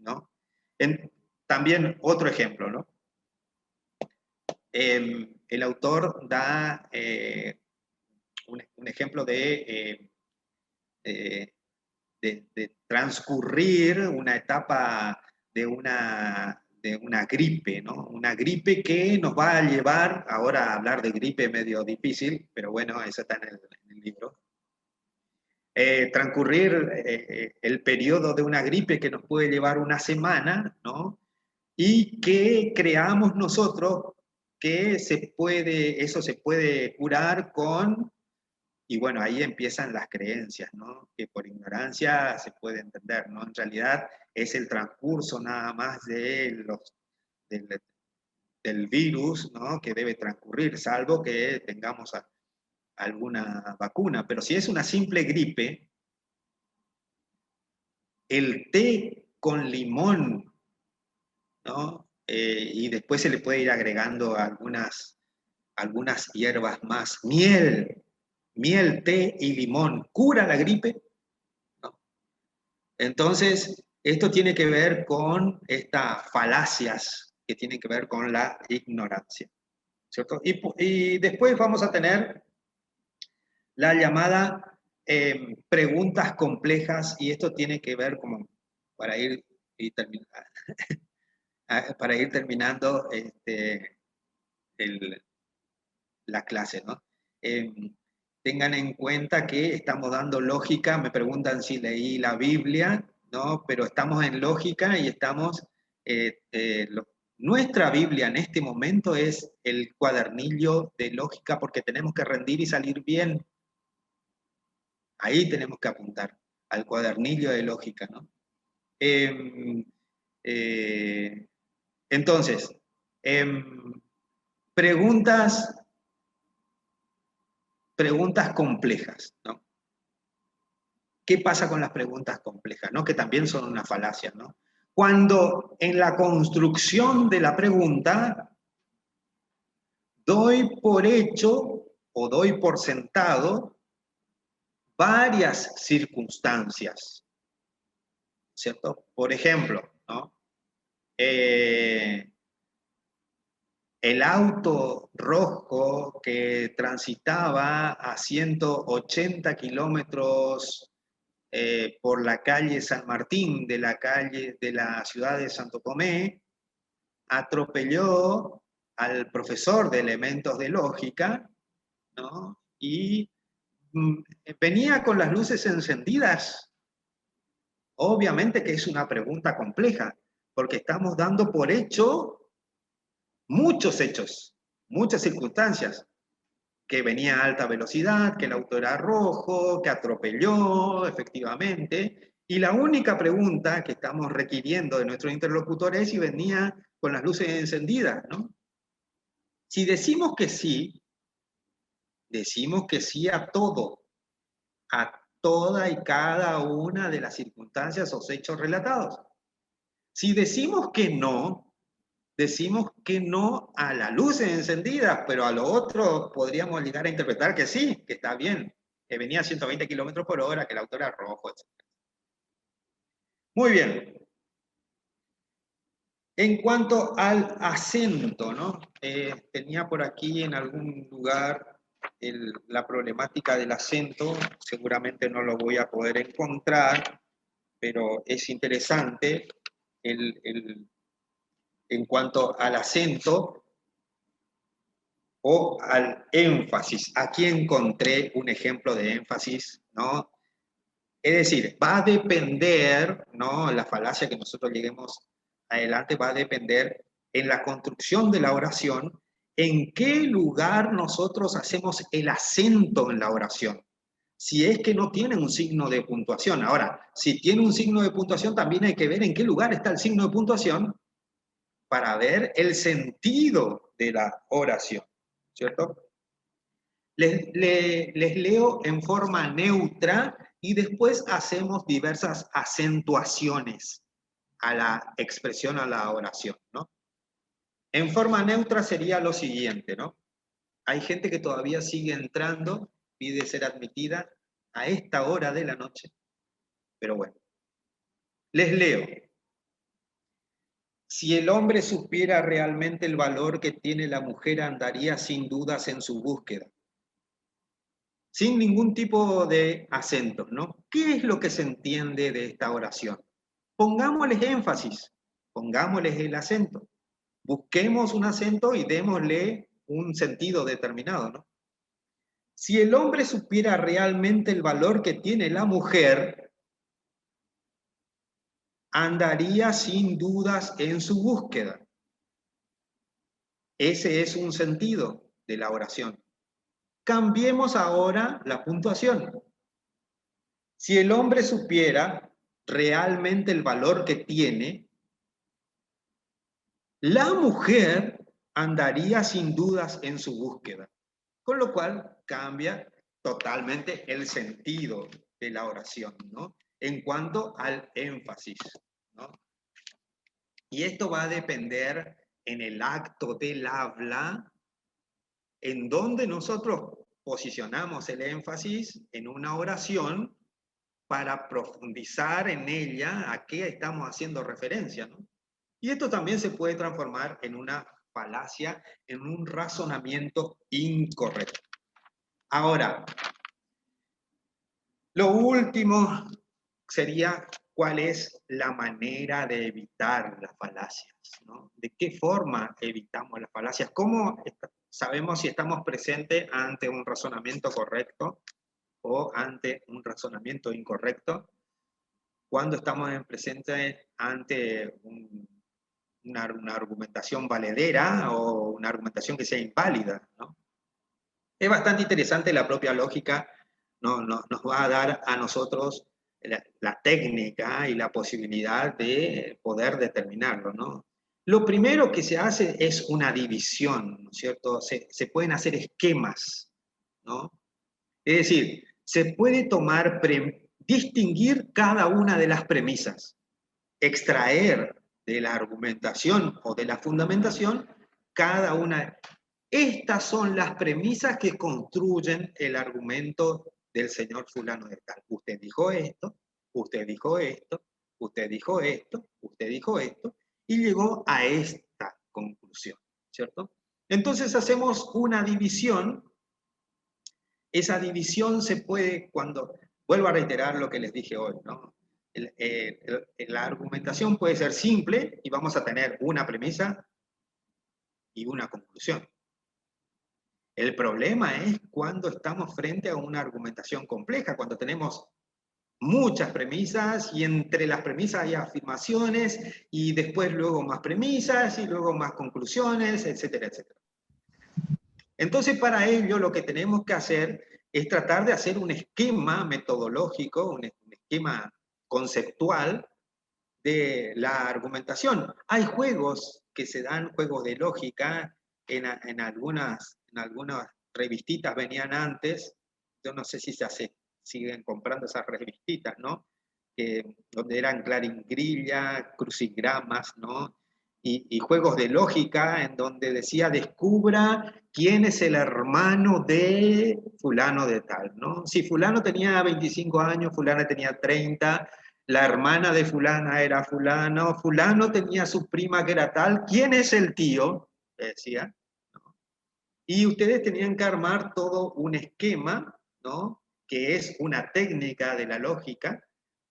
¿no? También otro ejemplo, ¿no? El autor da un ejemplo de transcurrir una etapa de una gripe, ¿no? Una gripe que nos va a llevar, ahora a hablar de gripe medio difícil, pero bueno, eso está en el libro. Transcurrir el periodo de una gripe que nos puede llevar una semana, ¿no? Y que creamos nosotros que eso se puede curar con. Y bueno, ahí empiezan las creencias, ¿no? Que por ignorancia se puede entender, ¿no? En realidad es el transcurso nada más del, del virus, ¿no? Que debe transcurrir, salvo que tengamos alguna vacuna. Pero si es una simple gripe, el té con limón, ¿no? Y después se le puede ir agregando algunas hierbas más. Miel, té y limón, ¿cura la gripe? No. Entonces, esto tiene que ver con estas falacias que tienen que ver con la ignorancia, ¿cierto? Y después vamos a tener la llamada preguntas complejas, y esto tiene que ver como para ir terminando la clase, ¿no? Tengan en cuenta que estamos dando lógica, me preguntan si leí la Biblia, ¿no? Pero estamos en lógica y estamos, nuestra Biblia en este momento es el cuadernillo de lógica porque tenemos que rendir y salir bien. Ahí tenemos que apuntar, al cuadernillo de lógica, ¿no? Entonces, preguntas complejas, ¿no? ¿Qué pasa con las preguntas complejas, ¿no? Que también son una falacia, ¿no? Cuando en la construcción de la pregunta doy por hecho o doy por sentado varias circunstancias, ¿cierto? Por ejemplo, ¿no? El auto rojo que transitaba a 180 kilómetros por la calle San Martín de la ciudad de Santo Tomé, atropelló al profesor de elementos de lógica, ¿no? Y venía con las luces encendidas. Obviamente que es una pregunta compleja, porque estamos dando por hecho muchos hechos, muchas circunstancias, que venía a alta velocidad, que el auto era rojo, que atropelló, efectivamente, y la única pregunta que estamos requiriendo de nuestro interlocutor es si venía con las luces encendidas, ¿no? Si decimos que sí a todo, a toda y cada una de las circunstancias o hechos relatados. Si decimos que no a las luces encendidas, pero a lo otro podríamos llegar a interpretar que sí, que está bien, que venía a 120 kilómetros por hora, que el auto era rojo, etc. Muy bien. En cuanto al acento, ¿no? Tenía por aquí en algún lugar la problemática del acento, seguramente no lo voy a poder encontrar, pero es interesante en cuanto al acento o al énfasis. Aquí encontré un ejemplo de énfasis, ¿no? Es decir, va a depender, ¿no? La falacia que nosotros lleguemos adelante va a depender en la construcción de la oración, en qué lugar nosotros hacemos el acento en la oración. Si es que no tiene un signo de puntuación. Ahora, si tiene un signo de puntuación, también hay que ver en qué lugar está el signo de puntuación para ver el sentido de la oración, ¿cierto? Les leo en forma neutra y después hacemos diversas acentuaciones a la expresión, a la oración, ¿no? En forma neutra sería lo siguiente, ¿no? Hay gente que todavía sigue entrando, pide ser admitida a esta hora de la noche, pero bueno. Les leo. Si el hombre supiera realmente el valor que tiene la mujer, andaría sin dudas en su búsqueda, sin ningún tipo de acento, ¿no? ¿Qué es lo que se entiende de esta oración? Pongámosles énfasis, pongámosles el acento, busquemos un acento y démosle un sentido determinado, ¿no? Si el hombre supiera realmente el valor que tiene la mujer, andaría sin dudas en su búsqueda. Ese es un sentido de la oración. Cambiemos ahora la puntuación. Si el hombre supiera realmente el valor que tiene, la mujer andaría sin dudas en su búsqueda, con lo cual cambia totalmente el sentido de la oración, ¿no? En cuanto al énfasis, ¿no? Y esto va a depender en el acto del habla, en donde nosotros posicionamos el énfasis en una oración para profundizar en ella a qué estamos haciendo referencia, ¿no? Y esto también se puede transformar en una falacia, en un razonamiento incorrecto. Ahora, lo último sería cuál es la manera de evitar las falacias, ¿no? ¿De qué forma evitamos las falacias? ¿Cómo sabemos si estamos presentes ante un razonamiento correcto o ante un razonamiento incorrecto? Cuando estamos en presente ante una argumentación valedera o una argumentación que sea inválida, ¿no? Es bastante interesante, la propia lógica nos va a dar a nosotros la técnica y la posibilidad de poder determinarlo, ¿no? Lo primero que se hace es una división, ¿no es cierto? Se pueden hacer esquemas, ¿no? Es decir, se puede tomar, distinguir cada una de las premisas, extraer de la argumentación o de la fundamentación cada una. Estas son las premisas que construyen el argumento del señor fulano de tal. Usted dijo esto, usted dijo esto, usted dijo esto, usted dijo esto, y llegó a esta conclusión, ¿cierto? Entonces hacemos una división. Esa división se puede cuando, vuelvo a reiterar lo que les dije hoy, ¿no? La argumentación puede ser simple y vamos a tener una premisa y una conclusión. El problema es cuando estamos frente a una argumentación compleja, cuando tenemos muchas premisas y entre las premisas hay afirmaciones y después luego más premisas y luego más conclusiones, etcétera, etcétera. Entonces, para ello lo que tenemos que hacer es tratar de hacer un esquema metodológico, un esquema conceptual de la argumentación. Hay juegos que se dan, juegos de lógica, en algunas revistitas venían antes, yo no sé si siguen comprando esas revistitas, ¿no? Donde eran claringrilla, crucigramas, ¿no? Y juegos de lógica en donde decía, descubra quién es el hermano de fulano de tal, ¿no? Si fulano tenía 25 años, fulana tenía 30, la hermana de fulana era fulano, fulano tenía su prima que era tal, ¿quién es el tío? Decía, ¿no? Y ustedes tenían que armar todo un esquema, ¿no? Que es una técnica de la lógica,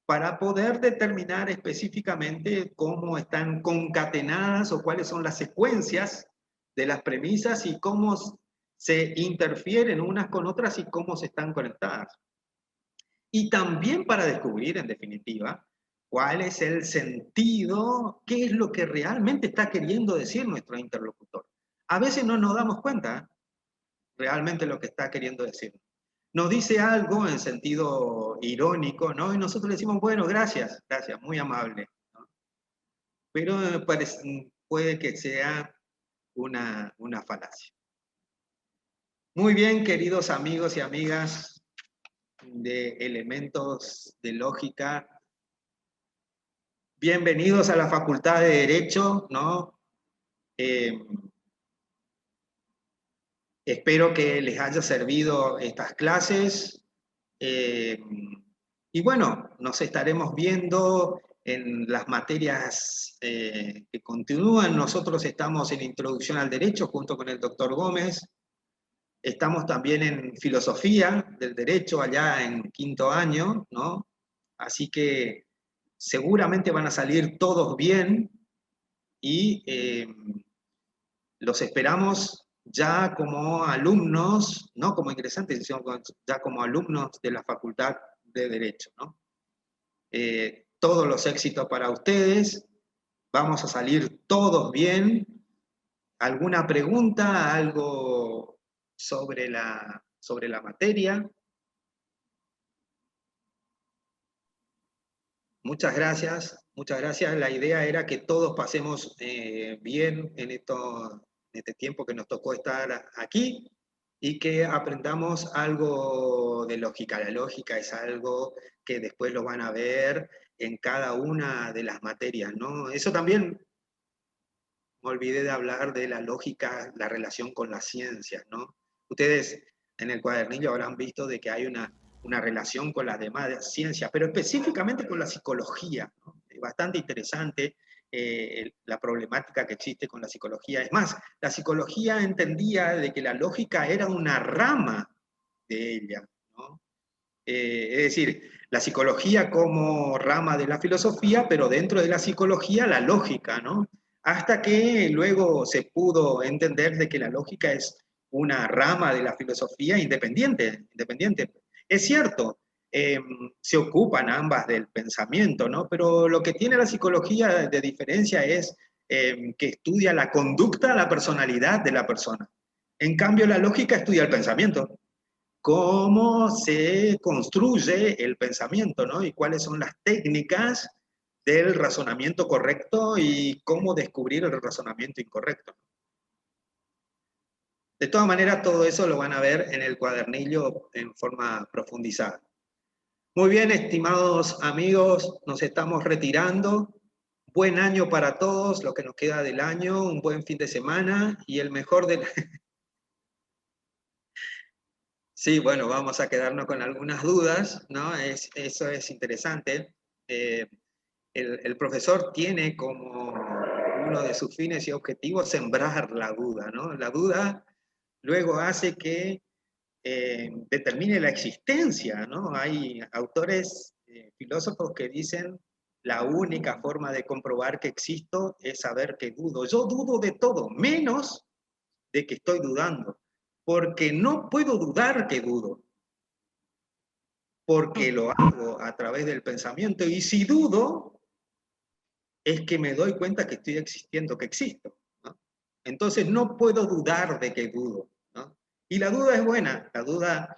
para poder determinar específicamente cómo están concatenadas o cuáles son las secuencias de las premisas y cómo se interfieren unas con otras y cómo se están conectadas. Y también para descubrir, en definitiva, cuál es el sentido, qué es lo que realmente está queriendo decir nuestro interlocutor. A veces no nos damos cuenta realmente lo que está queriendo decir. Nos dice algo en sentido irónico, ¿no? Y nosotros le decimos, bueno, gracias, gracias, muy amable, ¿no? Pero puede que sea una falacia. Muy bien, queridos amigos y amigas de Elementos de Lógica, bienvenidos a la Facultad de Derecho, ¿no? Espero que les haya servido estas clases. Y bueno, nos estaremos viendo en las materias que continúan. Nosotros estamos en Introducción al Derecho junto con el doctor Gómez. Estamos también en Filosofía del Derecho allá en 5º año, ¿no? Así que seguramente van a salir todos bien y los esperamos ya como alumnos, no como ingresantes, sino ya como alumnos de la Facultad de Derecho, ¿no? Todos los éxitos para ustedes, vamos a salir todos bien. ¿Alguna pregunta, algo sobre la materia? Muchas gracias, muchas gracias. La idea era que todos pasemos bien en este tiempo que nos tocó estar aquí y que aprendamos algo de lógica. La lógica es algo que después lo van a ver en cada una de las materias, ¿no? Eso también me olvidé de hablar de la lógica, la relación con las ciencias, ¿no? Ustedes en el cuadernillo habrán visto de que hay una relación con las demás ciencias, pero específicamente con la psicología, ¿no? Es bastante interesante la problemática que existe con la psicología. Es más, la psicología entendía de que la lógica era una rama de ella, ¿no? Es decir, la psicología como rama de la filosofía, pero dentro de la psicología la lógica, ¿no? Hasta que luego se pudo entender de que la lógica es una rama de la filosofía independiente. Es cierto, se ocupan ambas del pensamiento, ¿no? Pero lo que tiene la psicología de diferencia es que estudia la conducta, la personalidad de la persona. En cambio, la lógica estudia el pensamiento, cómo se construye el pensamiento, ¿no? Y cuáles son las técnicas del razonamiento correcto y cómo descubrir el razonamiento incorrecto. De todas maneras, todo eso lo van a ver en el cuadernillo en forma profundizada. Muy bien, estimados amigos, nos estamos retirando. Buen año para todos, lo que nos queda del año, un buen fin de semana y el mejor del... Sí, bueno, vamos a quedarnos con algunas dudas, ¿no? Eso es interesante. El profesor tiene como uno de sus fines y objetivos sembrar la duda, ¿no? La duda luego hace que determine la existencia, ¿no? Hay autores, filósofos que dicen la única forma de comprobar que existo es saber que dudo. Yo dudo de todo, menos de que estoy dudando, porque no puedo dudar que dudo, porque lo hago a través del pensamiento, y si dudo, es que me doy cuenta que estoy existiendo, que existo, ¿no? Entonces no puedo dudar de que dudo, ¿no? Y la duda es buena, la duda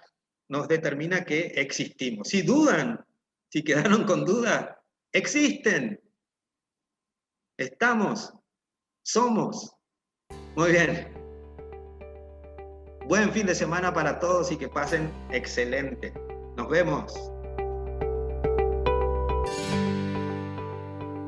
nos determina que existimos. Si dudan, si quedaron con duda, existen, estamos, somos. Muy bien. Buen fin de semana para todos y que pasen excelente. Nos vemos.